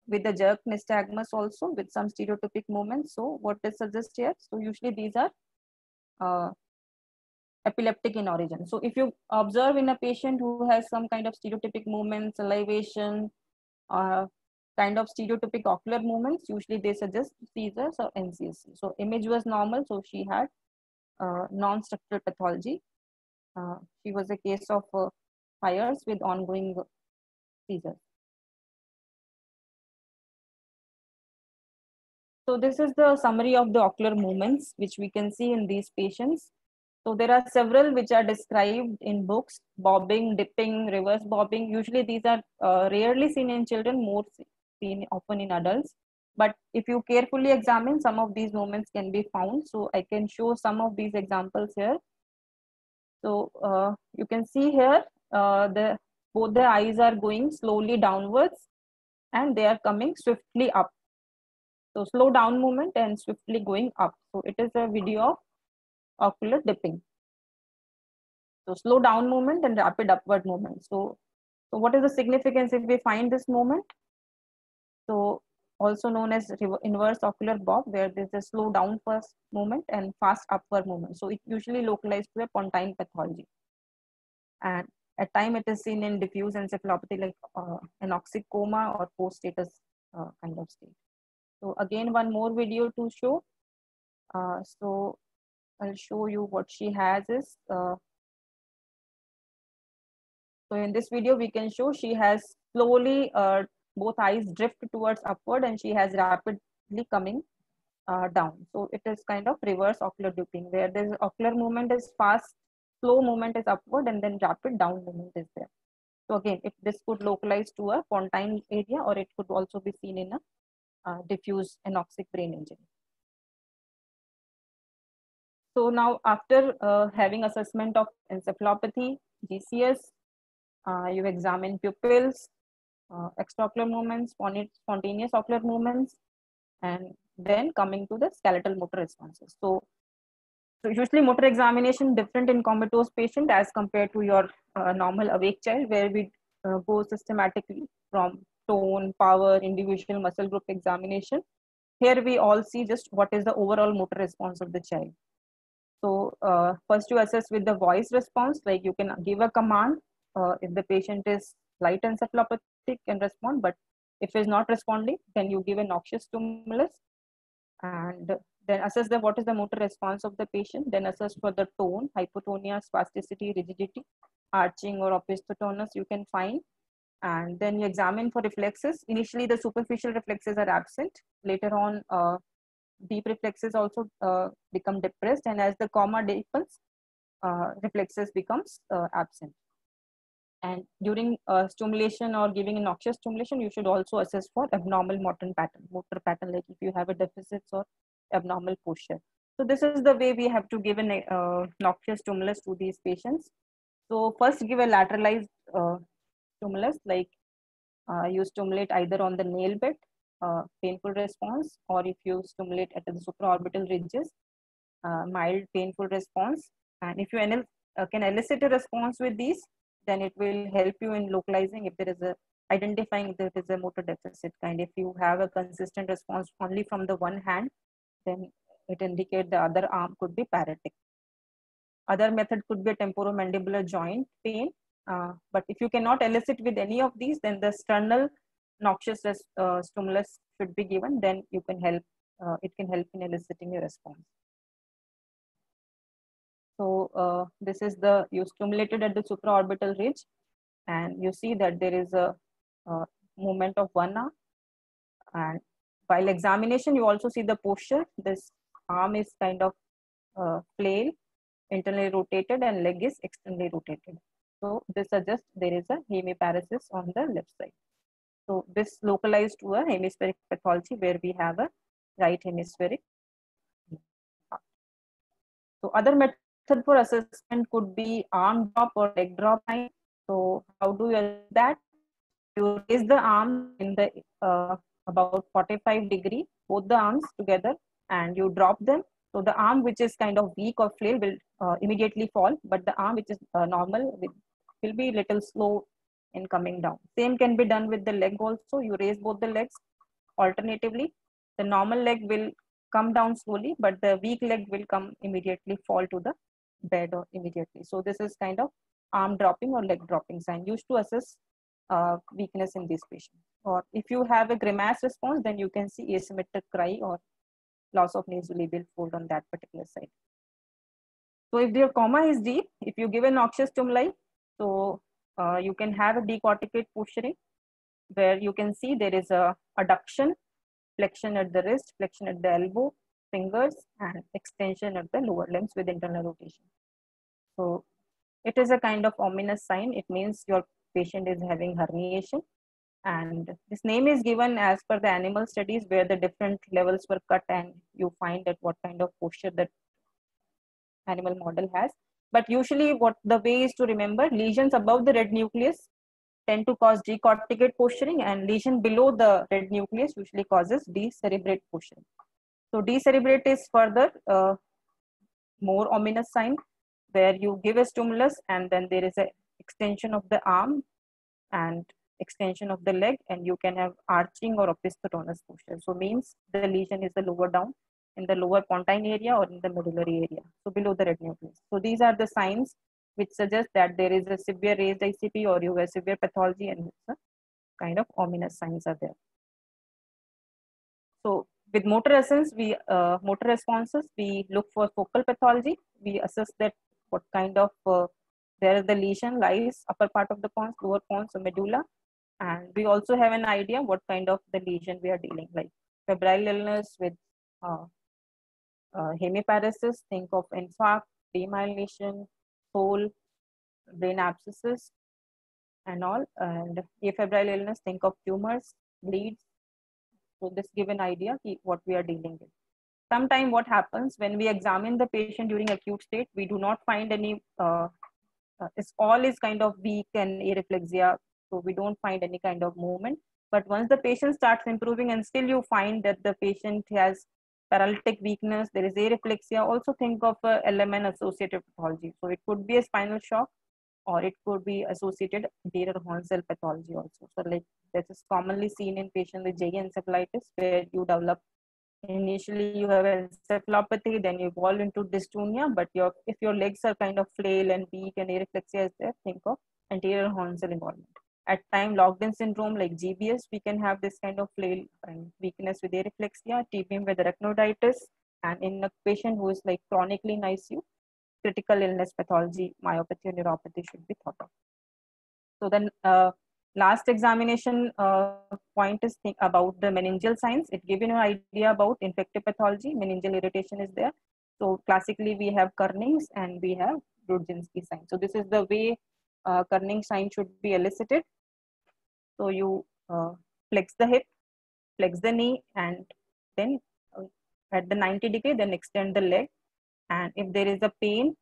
with the jerk nystagmus also with some stereotypic movements. So what this suggests here? So usually these are epileptic in origin. So if you observe in a patient who has some kind of stereotypic movement, salivation, kind of stereotypic ocular movements, usually they suggest seizures or NCSC. So image was normal, so she had non-structural pathology. She was a case of fires with ongoing seizures. So this is the summary of the ocular movements which we can see in these patients. So there are several which are described in books: bobbing, dipping, reverse bobbing. Usually these are rarely seen in children, more seen often in adults. But if you carefully examine, some of these movements can be found. So I can show some of these examples here. So you can see here, both the eyes are going slowly downwards and they are coming swiftly up. So slow down movement and swiftly going up. So it is a video of ocular dipping. So slow down movement and rapid upward movement. So what is the significance if we find this movement? So also known as inverse ocular bob, where there's a slow down first movement and fast upward movement. So it usually localized to a pontine pathology. And at time it is seen in diffuse encephalopathy like anoxic coma or post-status kind of state. So again, one more video to show. So I'll show you what she has is. So in this video, we can show she has slowly both eyes drift towards upward and she has rapidly coming down. So it is kind of reverse ocular dipping, where this ocular movement is fast, slow movement is upward, and then rapid down movement is there. So again, this could localize to a pontine area, or it could also be seen in a diffuse anoxic brain injury. So now after having assessment of encephalopathy, GCS, you examine pupils, extraocular movements, spontaneous ocular movements, and then coming to the skeletal motor responses. So usually motor examination different in comatose patient as compared to your normal awake child, where we go systematically from tone, power, individual muscle group examination. Here we all see just what is the overall motor response of the child. So first you assess with the voice response, like you can give a command. If the patient is light encephalopathic, can respond, but if is not responding, then you give a noxious stimulus and then assess what is the motor response of the patient, then assess for the tone, hypotonia, spasticity, rigidity, arching or opisthotonus you can find, and then you examine for reflexes. Initially the superficial reflexes are absent, later on deep reflexes also become depressed, and as the coma deepens, reflexes becomes absent. And during stimulation or giving a noxious stimulation, you should also assess for abnormal motor pattern, like if you have a deficit or abnormal posture. So this is the way we have to give a noxious stimulus to these patients. So first give a lateralized stimulus, like you stimulate either on the nail bed, painful response, or if you stimulate at the supraorbital ridges, mild painful response. And if you can elicit a response with these, then it will help you in localizing if there is identifying if there is a motor deficit kind. If you have a consistent response only from the one hand, then it indicates the other arm could be paratic. Other method could be a temporomandibular joint pain. But if you cannot elicit with any of these, then the sternal noxious stimulus should be given. Then you can help. It can help in eliciting a response. So this is you stimulated at the supraorbital ridge, and you see that there is a movement of one arm. And while examination, you also see the posture. This arm is kind of flail, internally rotated and leg is externally rotated. So this suggests there is a hemiparesis on the left side. So this localized to a hemispheric pathology where we have a right hemispheric. So other method for assessment could be arm drop or leg drop sign. So how do you assess that? You raise the arm in the about 45 degree, both the arms together, and you drop them. So the arm which is kind of weak or flail will immediately fall, but the arm which is normal will be little slow in coming down. Same can be done with the leg also. You raise both the legs alternatively. The normal leg will come down slowly, but the weak leg will come immediately fall to the bed or immediately. So this is kind of arm dropping or leg dropping sign used to assess weakness in this patient. Or if you have a grimace response, then you can see asymmetric cry or loss of nasolabial fold on that particular side. So if your coma is deep, if you give a noxious stimuli, so you can have a decorticate posturing where you can see there is a adduction, flexion at the wrist, flexion at the elbow, fingers, and extension at the lower limbs with internal rotation. So it is a kind of ominous sign. It means your patient is having herniation. And this name is given as per the animal studies where the different levels were cut and you find that what kind of posture that animal model has. But usually what the way is to remember lesions above the red nucleus tend to cause decorticate posturing, and lesion below the red nucleus usually causes decerebrate posturing. So decerebrate is further more ominous sign where you give a stimulus and then there is a extension of the arm and extension of the leg, and you can have arching or opisthotonous posture. So means the lesion is the lower down in the lower pontine area or in the medullary area, so below the red nucleus. So these are the signs which suggest that there is a severe raised ICP or you have severe pathology, and it's a kind of ominous signs are there. So with motor essence, motor responses, we look for focal pathology. We assess that what kind of where the lesion lies, upper part of the pons, lower pons, or medulla, and we also have an idea what kind of the lesion we are dealing, like febrile illness with hemiparesis. Think of infarct, demyelination, soul, brain abscesses, and all. And afebrile illness, think of tumors, bleeds. So this give an idea what we are dealing with. Sometimes what happens when we examine the patient during acute state, we do not find any, all is kind of weak and areflexia. So we don't find any kind of movement. But once the patient starts improving and still you find that the patient has paralytic weakness, there is areflexia, also think of LMN associated pathology. So it could be a spinal shock or it could be associated anterior horn cell pathology also. So like this is commonly seen in patients with GE encephalitis where you develop initially you have encephalopathy, then you evolve into dystonia, but if your legs are kind of flail and weak and areflexia is there, think of anterior horn cell involvement. At time locked in syndrome like GBS, we can have this kind of flail and weakness with areflexia, TBM with arachnoiditis, and in a patient who is like chronically in ICU, critical illness pathology, myopathy or neuropathy should be thought of. So then last examination point is about the meningeal signs. It gives you an idea about infective pathology. Meningeal irritation is there. So classically we have Kerning's and we have Brudzinski sign. So this is the way Kerning sign should be elicited. So you flex the hip, flex the knee, and then at the 90 degree, then extend the leg. And if there is a pain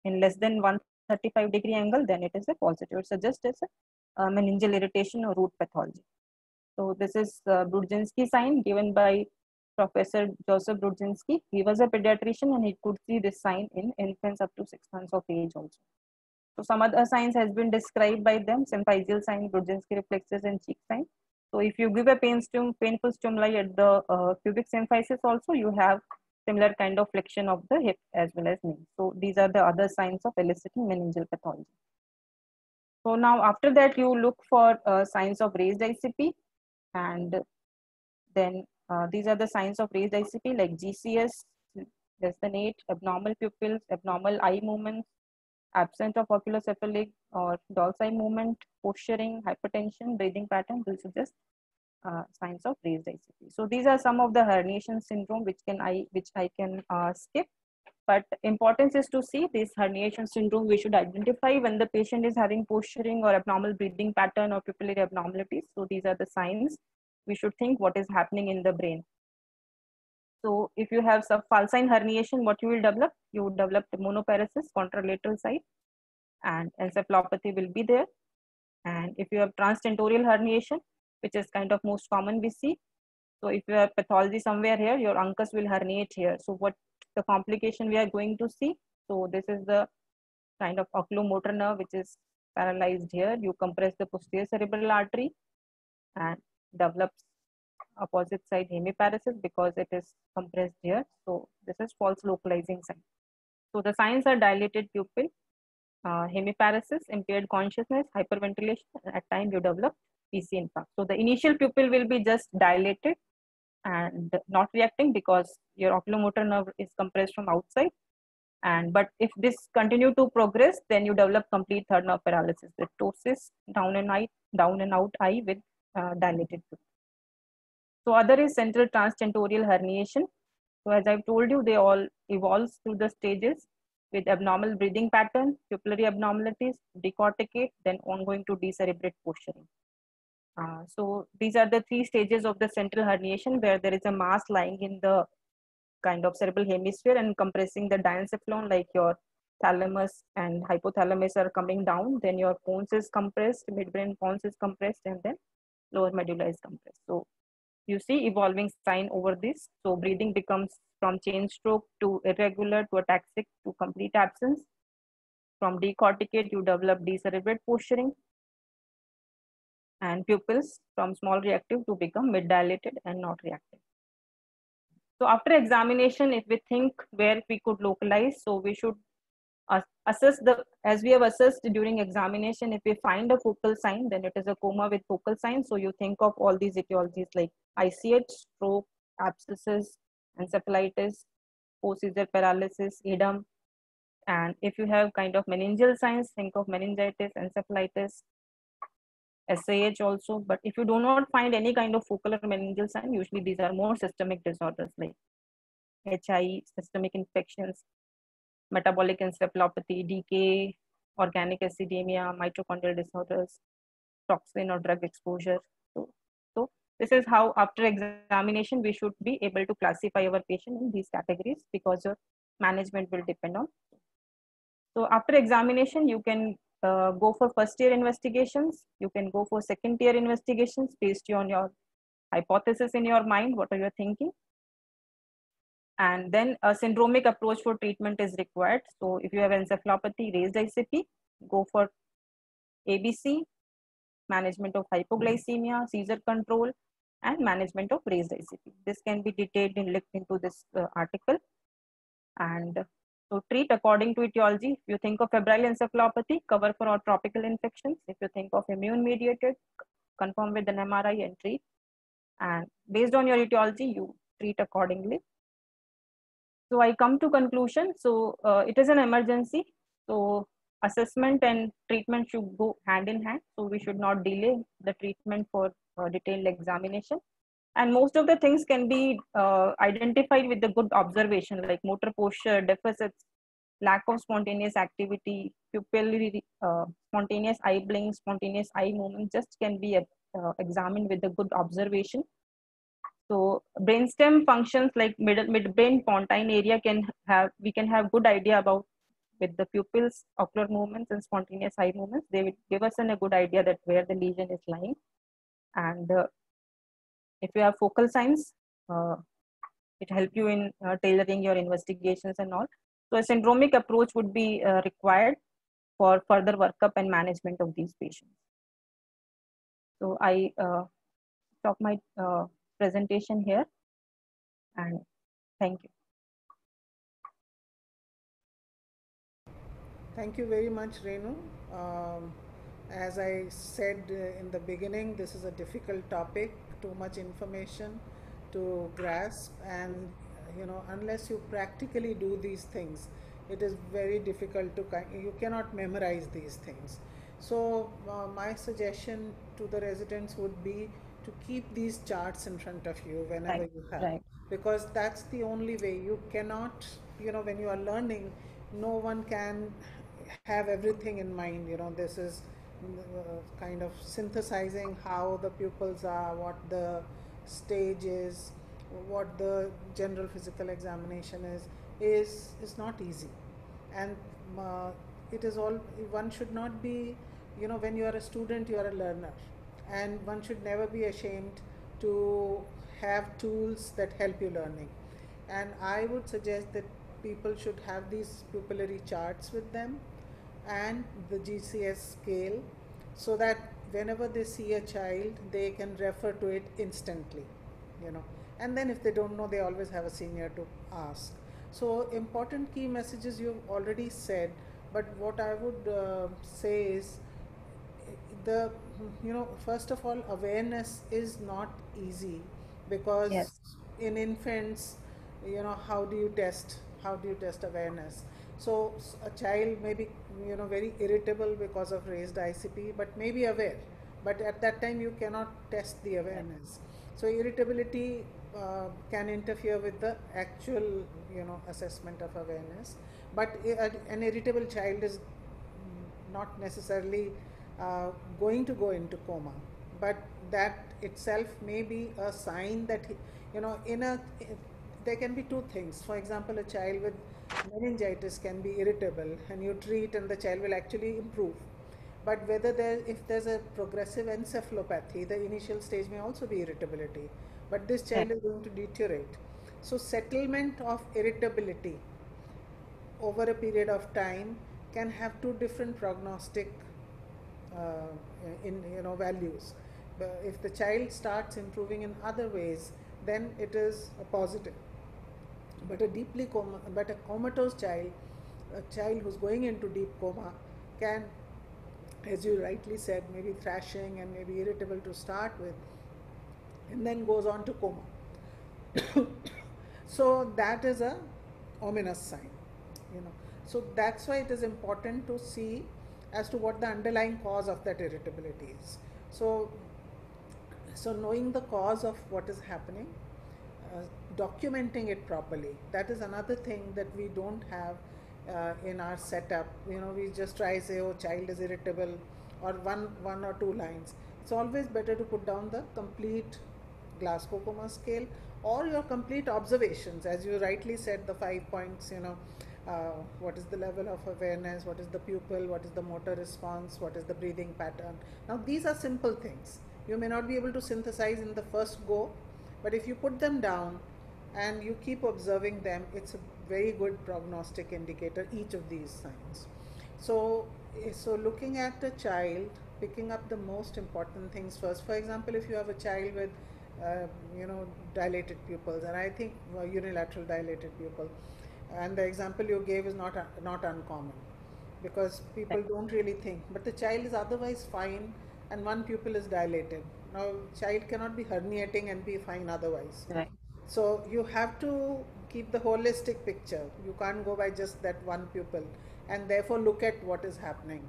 in less than 135 degree angle, then it is a positive. It suggests it's a meningeal irritation or root pathology. So this is Brudzinski sign given by Professor Joseph Brudzinski. He was a pediatrician and he could see this sign in infants up to 6 months of age also. So some other signs has been described by them, symphyseal sign, Brudzinski reflexes, and cheek sign. So if you give a painful stimuli at the pubic symphysis also, you have similar kind of flexion of the hip as well as knee. So these are the other signs of eliciting meningeal pathology. So now after that, you look for signs of raised ICP, and then these are the signs of raised ICP like GCS, less than 8, abnormal pupils, abnormal eye movements, absence of oculocephalic or doll's eye movement, posturing, hypertension, breathing pattern will suggest signs of raised ICP. So these are some of the herniation syndrome which I can skip. But importance is to see this herniation syndrome. We should identify when the patient is having posturing or abnormal breathing pattern or pupillary abnormalities. So these are the signs. We should think what is happening in the brain. So if you have subfalcine herniation, what you will develop? You will develop the monoparesis, contralateral side, and encephalopathy will be there. And if you have transtentorial herniation, which is kind of most common we see. So if you have pathology somewhere here, your uncus will herniate here. So what the complication we are going to see? So this is the kind of oculomotor nerve which is paralyzed here. You compress the posterior cerebral artery and develops opposite side hemiparesis because it is compressed here. So this is false localizing sign. So the signs are dilated pupil, hemiparesis, impaired consciousness, hyperventilation. At times you develop PC infarct. So the initial pupil will be just dilated and not reacting because your oculomotor nerve is compressed from outside. And but if this continue to progress, then you develop complete third nerve paralysis with ptosis, down and out eye with dilated pupil. So other is central transtentorial herniation. So as I've told you, they all evolves through the stages with abnormal breathing pattern, pupillary abnormalities, decorticate, then ongoing to decerebrate posturing. So these are the three stages of the central herniation where there is a mass lying in the kind of cerebral hemisphere and compressing the diencephalon, like your thalamus and hypothalamus are coming down, then your pons is compressed, midbrain pons is compressed, and then lower medulla is compressed. So you see evolving sign over this. So breathing becomes from chain stroke to irregular to ataxic to complete absence. From decorticate, you develop decerebrate posturing, and pupils from small reactive to become mid dilated and not reactive. So after examination, if we think where we could localize, so we should assess the, as we have assessed during examination, if we find a focal sign, then it is a coma with focal sign. So you think of all these etiologies like ICH, stroke, abscesses, encephalitis, post-seizure paralysis, edem. And if you have kind of meningeal signs, think of meningitis, encephalitis, SAH also. But if you do not find any kind of focal or meningeal sign, usually these are more systemic disorders like HI, systemic infections, metabolic encephalopathy, decay, organic acidemia, mitochondrial disorders, toxin or drug exposure. So this is how after examination we should be able to classify our patient in these categories because your management will depend on. So after examination, you can go for first tier investigations. You can go for second tier investigations based on your hypothesis in your mind, what are you thinking. And then a syndromic approach for treatment is required. So if you have encephalopathy, raised ICP, go for ABC, management of hypoglycemia, seizure control, and management of raised ICP. This can be detailed and linked into this article. And so treat according to etiology. If you think of febrile encephalopathy, cover for all tropical infections. If you think of immune mediated, confirm with an MRI and treat. And based on your etiology, you treat accordingly. So I come to conclusion. So it is an emergency. So assessment and treatment should go hand in hand. So we should not delay the treatment for detailed examination. And most of the things can be identified with the good observation, like motor posture deficits, lack of spontaneous activity, pupillary spontaneous eye blink, spontaneous eye movement just can be examined with the good observation. So brainstem functions like midbrain pontine area we can have good idea about with the pupils, ocular movements and spontaneous eye movements. They will give us a good idea that where the lesion is lying. And if you have focal signs, it help you in tailoring your investigations and all. So a syndromic approach would be required for further workup and management of these patients. So I stop my presentation here, and thank you. Thank you very much, Renu. As I said in the beginning, this is a difficult topic, too much information to grasp, and unless you practically do these things, it is very difficult to, you cannot memorize these things. So my suggestion to the residents would be to keep these charts in front of you whenever you have, because that's the only way. You cannot when you are learning, no one can have everything in mind. This is kind of synthesizing how the pupils are, what the stage is, what the general physical examination is not easy. And it is all, one should not be, when you are a student, you are a learner, and one should never be ashamed to have tools that help you learning. And I would suggest that people should have these pupillary charts with them and the GCS scale, so that whenever they see a child, they can refer to it instantly, and then if they don't know, they always have a senior to ask. So important key messages you've already said, but what I would say is, the first of all, awareness is not easy, because Yes. in infants, how do you test awareness? So a child may be very irritable because of raised ICP, but may be aware, but at that time you cannot test the awareness. So irritability can interfere with the actual assessment of awareness. But an irritable child is not necessarily going to go into coma, but that itself may be a sign that there can be two things. For example, a child with meningitis can be irritable, and you treat, and the child will actually improve. But if there's a progressive encephalopathy, the initial stage may also be irritability, but this child is going to deteriorate. So settlement of irritability over a period of time can have two different prognostic values. If the child starts improving in other ways, then it is a positive. But a comatose child, a child who's going into deep coma, can, as you rightly said, maybe thrashing and maybe irritable to start with, and then goes on to coma. So that is a ominous sign. So that's why it is important to see as to what the underlying cause of that irritability is. So knowing the cause of what is happening, documenting it properly, that is another thing that we don't have in our setup. We just try say, oh, child is irritable, or one or two lines. It's always better to put down the complete Glasgow Coma Scale, or your complete observations, as you rightly said, the 5 points. What is the level of awareness, what is the pupil, what is the motor response, what is the breathing pattern. Now these are simple things. You may not be able to synthesize in the first go, but if you put them down and you keep observing them, it's a very good prognostic indicator, each of these signs. So looking at a child, picking up the most important things first. For example, if you have a child with dilated pupils, and I think unilateral dilated pupil, and the example you gave is not uncommon, because people don't really think, but the child is otherwise fine and one pupil is dilated. Now child cannot be herniating and be fine otherwise. Right. So you have to keep the holistic picture. You can't go by just that one pupil, and therefore look at what is happening.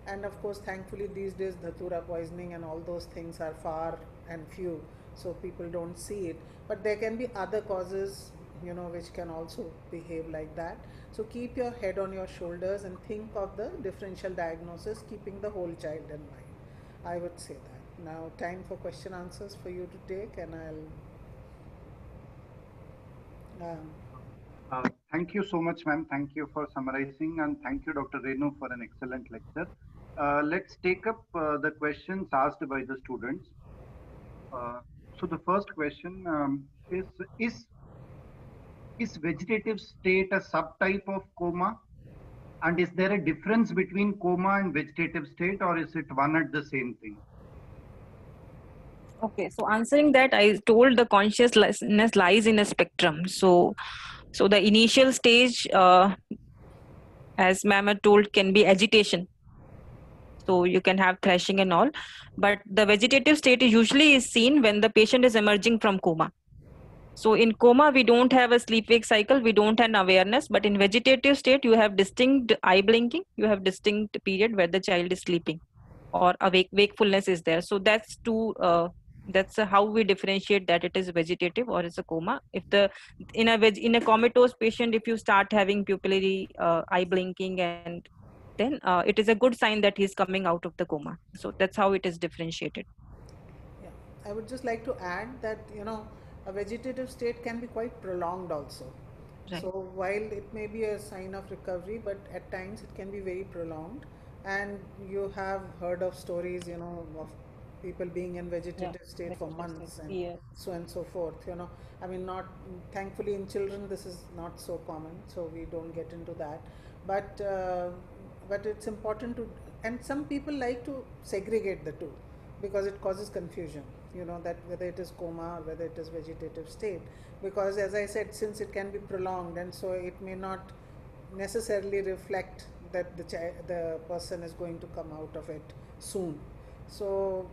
And of course, thankfully these days Dhatura poisoning and all those things are far and few, so people don't see it. But there can be other causes, which can also behave like that. So keep your head on your shoulders and think of the differential diagnosis, keeping the whole child in mind. I would say that. Now time for question answers for you to take, and Thank you so much, ma'am. Thank you for summarizing, and thank you, Dr. Renu, for an excellent lecture. Let's take up the questions asked by the students. So the first question is vegetative state a subtype of coma? And is there a difference between coma and vegetative state, or is it one and the same thing? Okay, so answering that, I told the consciousness lies in a spectrum. So the initial stage, as ma'am had told, can be agitation. So you can have thrashing and all, but the vegetative state usually is seen when the patient is emerging from coma. So in coma, we don't have a sleep-wake cycle, we don't have awareness, but in vegetative state, you have distinct eye blinking, you have distinct period where the child is sleeping or wakefulness is there. So that's two That's how we differentiate that it is vegetative or is a coma. If the in a comatose patient, if you start having pupillary eye blinking, and then it is a good sign that he's coming out of the coma. So that's how it is differentiated. Yeah, I would just like to add that a vegetative state can be quite prolonged also. Right. So while it may be a sign of recovery, but at times it can be very prolonged, and you have heard of stories, of people being in Yeah. vegetative state for Vegetative state. months and Yes. so and so forth. I mean, not thankfully in children this is not so common, so we don't get into that. But it's important to, and some people like to segregate the two because it causes confusion, that whether it is coma or whether it is vegetative state, because as I said, since it can be prolonged, and so it may not necessarily reflect that the person is going to come out of it soon. So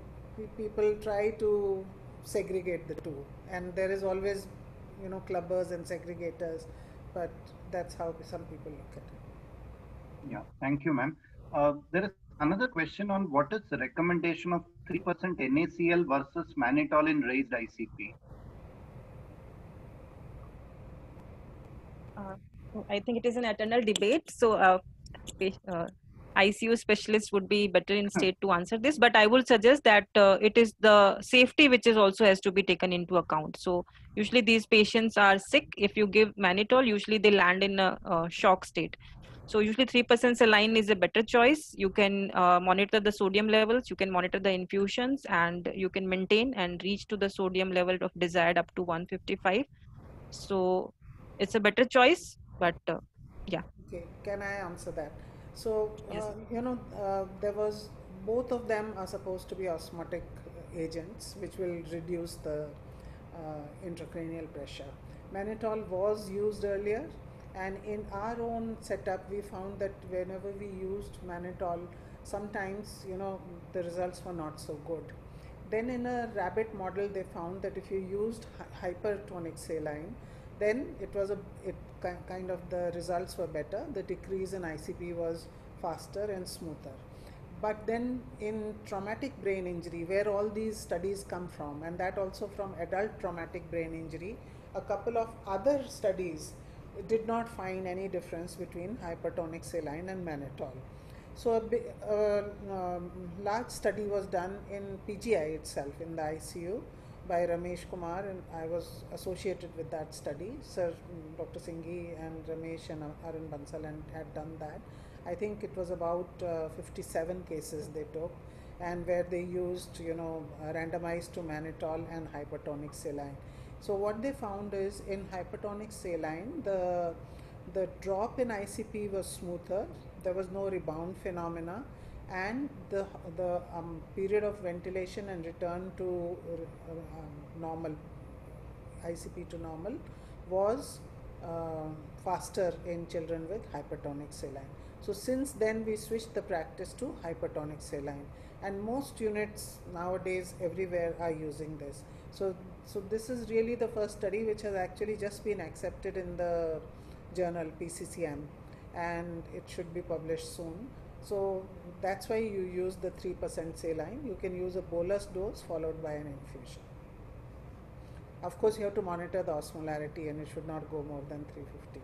people try to segregate the two, and there is always clubbers and segregators, but that's how some people look at it. Yeah, thank you, ma'am. There is another question on what is the recommendation of 3% NaCl versus mannitol in raised ICP? Uh, I think it is an eternal debate. So, ICU specialists would be better in state to answer this. But I will suggest that it is the safety which is also has to be taken into account. So, usually these patients are sick. If you give mannitol, usually they land in a shock state. So, usually 3% saline is a better choice. You can monitor the sodium levels, you can monitor the infusions, and you can maintain and reach to the sodium level of desired up to 155. So it's a better choice, but yeah. Okay, can I answer that? So, Yes. there was, both of them are supposed to be osmotic agents which will reduce the intracranial pressure. Mannitol was used earlier, and in our own setup, we found that whenever we used mannitol, sometimes, the results were not so good. Then in a rabbit model, they found that if you used hypertonic saline, then kind of the results were better. The decrease in ICP was faster and smoother. But then in traumatic brain injury, where all these studies come from, and that also from adult traumatic brain injury, a couple of other studies did not find any difference between hypertonic saline and mannitol. So large study was done in PGI itself, in the ICU, by Ramesh Kumar, and I was associated with that study. Sir Dr. Singhi and Ramesh and Arun Bansal had done that. I think it was about 57 cases they took, and where they used, randomized to mannitol and hypertonic saline. So what they found is, in hypertonic saline, the drop in ICP was smoother. There was no rebound phenomena, and the period of ventilation and return to normal, ICP to normal, was faster in children with hypertonic saline. So since then we switched the practice to hypertonic saline, and most units nowadays everywhere are using this. So this is really the first study which has actually just been accepted in the journal PCCM, and it should be published soon. So that's why you use the 3% saline. You can use a bolus dose followed by an infusion. Of course, you have to monitor the osmolarity, and it should not go more than 350.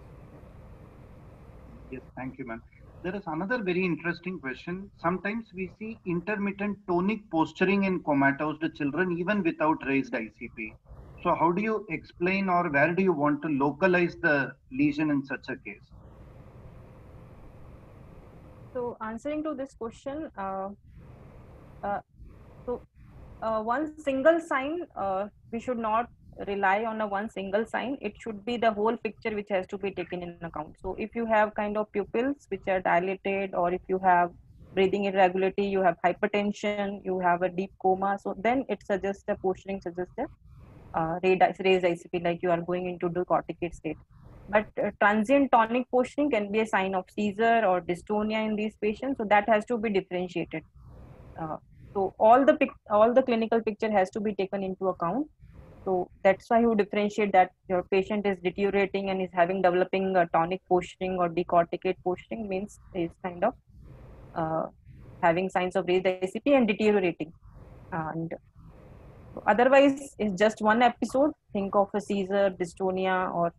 Yes, thank you, ma'am. There is another very interesting question. Sometimes we see intermittent tonic posturing in comatose children even without raised ICP. So how do you explain, or where do you want to localize the lesion in such a case? So answering to this question, uh, so one single sign, we should not rely on a one single sign. It should be the whole picture which has to be taken in account. So if you have kind of pupils which are dilated, or if you have breathing irregularity, you have hypertension, you have a deep coma, so then it suggests the posturing suggests a raised ICP, like you are going into the corticate state. But transient tonic posturing can be a sign of seizure or dystonia in these patients, so that has to be differentiated. Uh, so all the clinical picture has to be taken into account. So that's why you differentiate that your patient is deteriorating and is having developing tonic posturing or decorticate posturing, means is kind of uh, having signs of raised ICP and deteriorating. And So otherwise, it's just one episode. Think of a seizure, dystonia, or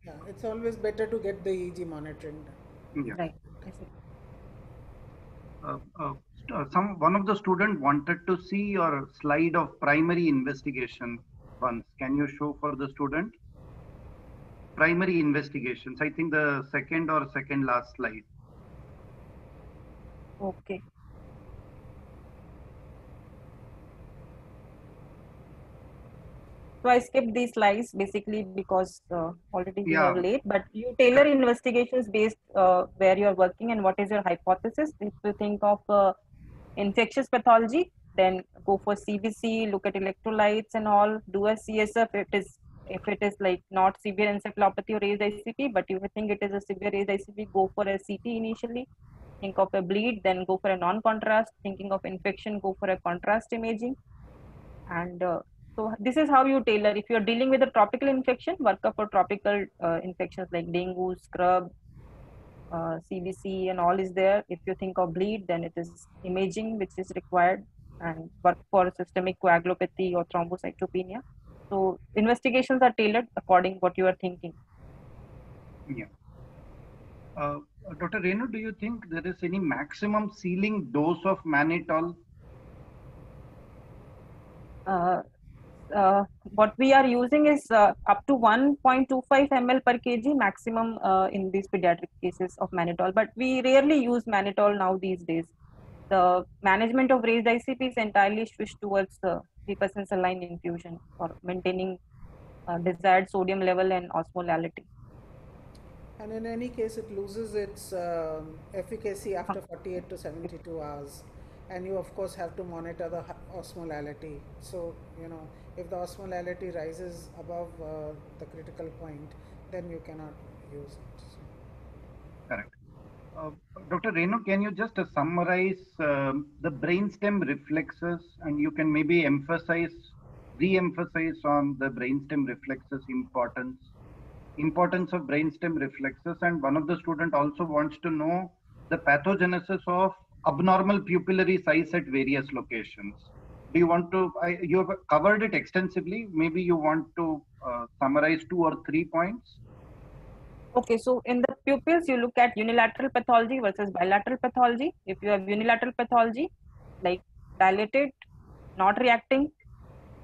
Yeah, it's always better to get the EEG monitoring done. Yeah. right. I see. One of the student wanted to see your slide of primary investigation once. Can you show for the student? Primary investigations. I think the second or second last slide. Okay. So I skipped these slides basically because already we are Yeah, late. But you tailor investigations based where you are working and what is your hypothesis. If you think of infectious pathology, then go for CBC, look at electrolytes and all. Do a CSF if it is like not severe encephalopathy or raised ICP, but if you think it is a severe raised ICP, go for a CT initially. Think of a bleed, then go for a non-contrast. Thinking of infection, go for a contrast imaging. And so this is how you tailor. If you're dealing with a tropical infection, work up for tropical infections like dengue, scrub, CBC, and all is there. If you think of bleed, then it is imaging which is required, and work for systemic coagulopathy or thrombocytopenia. So investigations are tailored according what you are thinking. yeah. Uh, Dr. Renu, do you think there is any maximum ceiling dose of mannitol? Uh, what we are using is up to 1.25 ml per kg maximum in these pediatric cases of mannitol, but we rarely use mannitol now these days. The management of raised ICP is entirely switched towards 3% saline infusion for maintaining desired sodium level and osmolality. And in any case, it loses its efficacy after 48 to 72 hours. And you, of course, have to monitor the osmolality. So, if the osmolality rises above the critical point, then you cannot use it. So. Correct. Uh, Dr. Renu, can you just summarize the brainstem reflexes, and you can maybe re-emphasize on the brainstem reflexes importance of brainstem reflexes, and one of the student also wants to know the pathogenesis of abnormal pupillary size at various locations. Do you want to? You have covered it extensively. Maybe you want to summarize 2 or 3 points. Okay, so in the pupils, you look at unilateral pathology versus bilateral pathology. If you have unilateral pathology, like dilated, not reacting,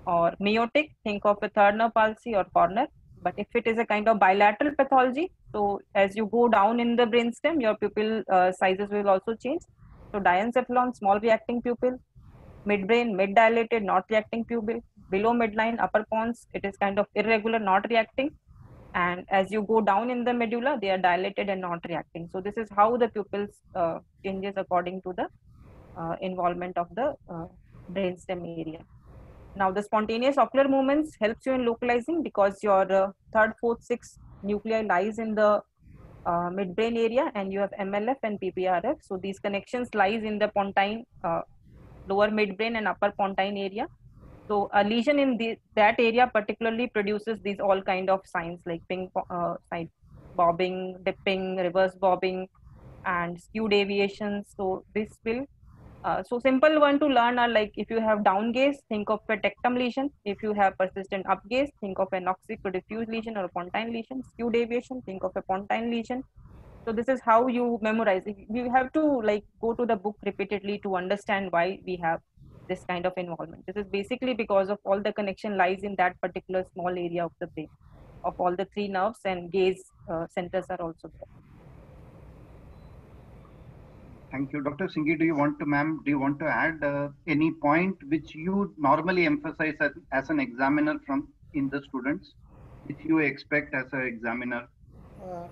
or meiotic, think of a third nerve palsy or corner. But if it is a kind of bilateral pathology, so as you go down in the brainstem, your pupil sizes will also change. So diencephalon, small reacting pupil, midbrain, mid dilated, not reacting pupil, below midline, upper pons, it is kind of irregular, not reacting. And as you go down in the medulla, they are dilated and not reacting. So this is how the pupils changes according to the involvement of the brainstem area. Now the spontaneous ocular movements helps you in localizing because your third, fourth, sixth nuclei lies in the midbrain area, and you have MLF and PPRF. So these connections lies in the pontine, lower midbrain and upper pontine area. So a lesion in that area particularly produces these all kind of signs like ping sign, bobbing, dipping, reverse bobbing, and skewed deviations. So this will so simple one to learn are like if you have down gaze, think of a tectum lesion. If you have persistent up gaze, think of a noxic or diffuse lesion or a pontine lesion. Skew deviation, think of a pontine lesion. So this is how you memorize. You have to like go to the book repeatedly to understand why we have this kind of involvement. This is basically because of all the connection lies in that particular small area of the brain, of all the three nerves, and gaze centers are also there. Thank you. Dr. Singhi, ma'am, do you want to add any point which you normally emphasize as an examiner in the students, which you expect as an examiner?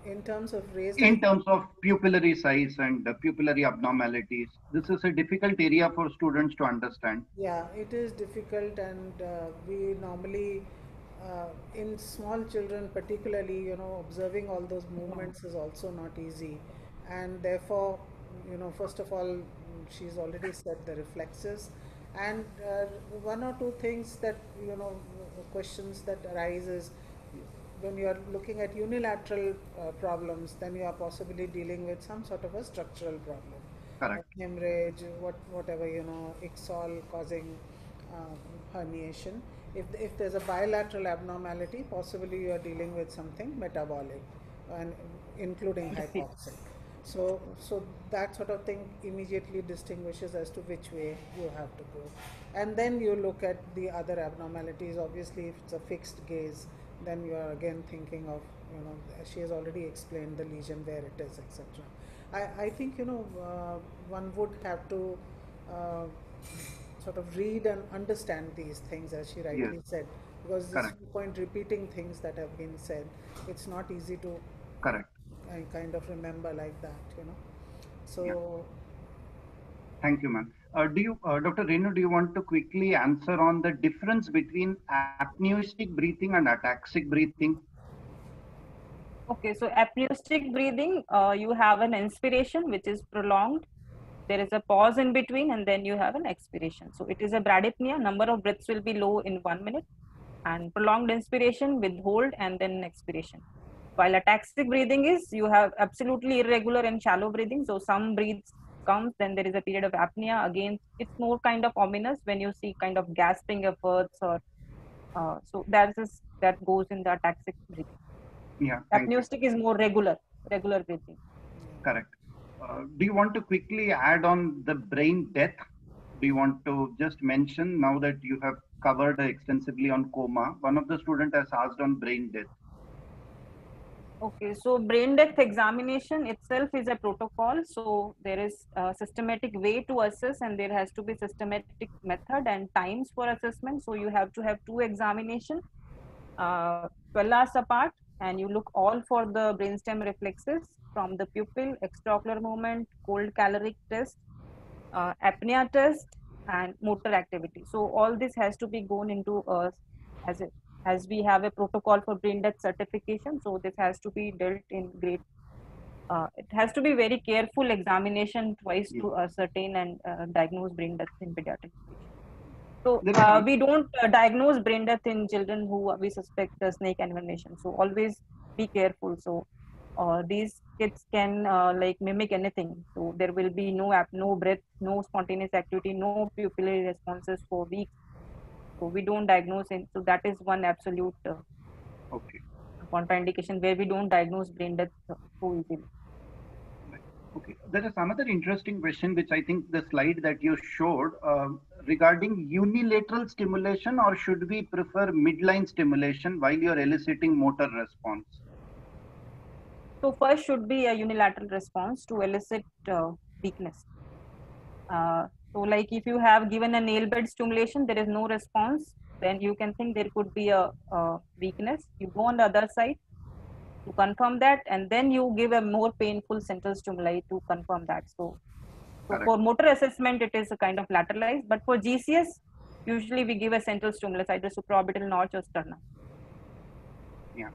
In terms of In terms of pupillary size and pupillary abnormalities, this is a difficult area for students to understand. Yeah, it is difficult, and we normally, in small children particularly, observing all those movements is also not easy, and therefore, first of all, she's already said the reflexes, and one or two things that questions that arise is when you are looking at unilateral problems, then you are possibly dealing with some sort of a structural problem. Correct. Hemorrhage, whatever, Ixol causing herniation. If there's a bilateral abnormality, possibly you are dealing with something metabolic, and including hypoxic. So that sort of thing immediately distinguishes as to which way you have to go. And then you look at the other abnormalities. Obviously, if it's a fixed gaze, then you are again thinking of, she has already explained the lesion, where it is, etc. I think, one would have to uh, sort of read and understand these things, as she rightly Yes, said, because there's correct, no point repeating things that have been said. It's not easy to correct. kind of remember like that. Yeah. So, Thank you, ma'am. Dr. Renu, do you want to quickly answer on the difference between apneustic breathing and ataxic breathing? Okay, so apneustic breathing, you have an inspiration which is prolonged. There is a pause in between, and then you have an expiration. So it is a bradypnea. Number of breaths will be low in 1 minute, and prolonged inspiration with hold and then expiration. While ataxic breathing is, you have absolutely irregular and shallow breathing. So some breaths comes, then there is a period of apnea. Again, it's more kind of ominous when you see kind of gasping efforts, or so that goes in the ataxic breathing. Yeah, thank you. Apneustic is more regular breathing. Correct. Do you want to quickly add on the brain death? Do you want to just mention, now that you have covered extensively on coma, one of the student has asked on brain death. Okay, so brain death examination itself is a protocol. So there is a systematic way to assess, and there has to be systematic method and times for assessment. So you have to have two examination, 12 hours apart, and you look all for the brainstem reflexes from the pupil, extraocular movement, cold caloric test, apnea test, and motor activity. So all this has to be gone into as a, as we have a protocol for brain death certification. So this has to be dealt in great. It has to be very careful examination twice to ascertain and diagnose brain death in pediatric patients. So we don't diagnose brain death in children who we suspect snake enveneration. So always be careful. So these kids can like mimic anything. So there will be no breath, no spontaneous activity, no pupillary responses for weeks. So we don't diagnose it. So that is one absolute Okay. contraindication where we don't diagnose brain death so easily. Okay, there is another interesting question, which I think the slide that you showed regarding unilateral stimulation, or should we prefer midline stimulation while you're eliciting motor response? So first should be a unilateral response to elicit weakness. So like if you have given a nail bed stimulation, there is no response, then you can think there could be a weakness. You go on the other side to confirm that, and then you give a more painful central stimuli to confirm that. So for motor assessment, it is a kind of lateralized, but for GCS, usually we give a central stimulus, either supraorbital notch or sternum. Yeah,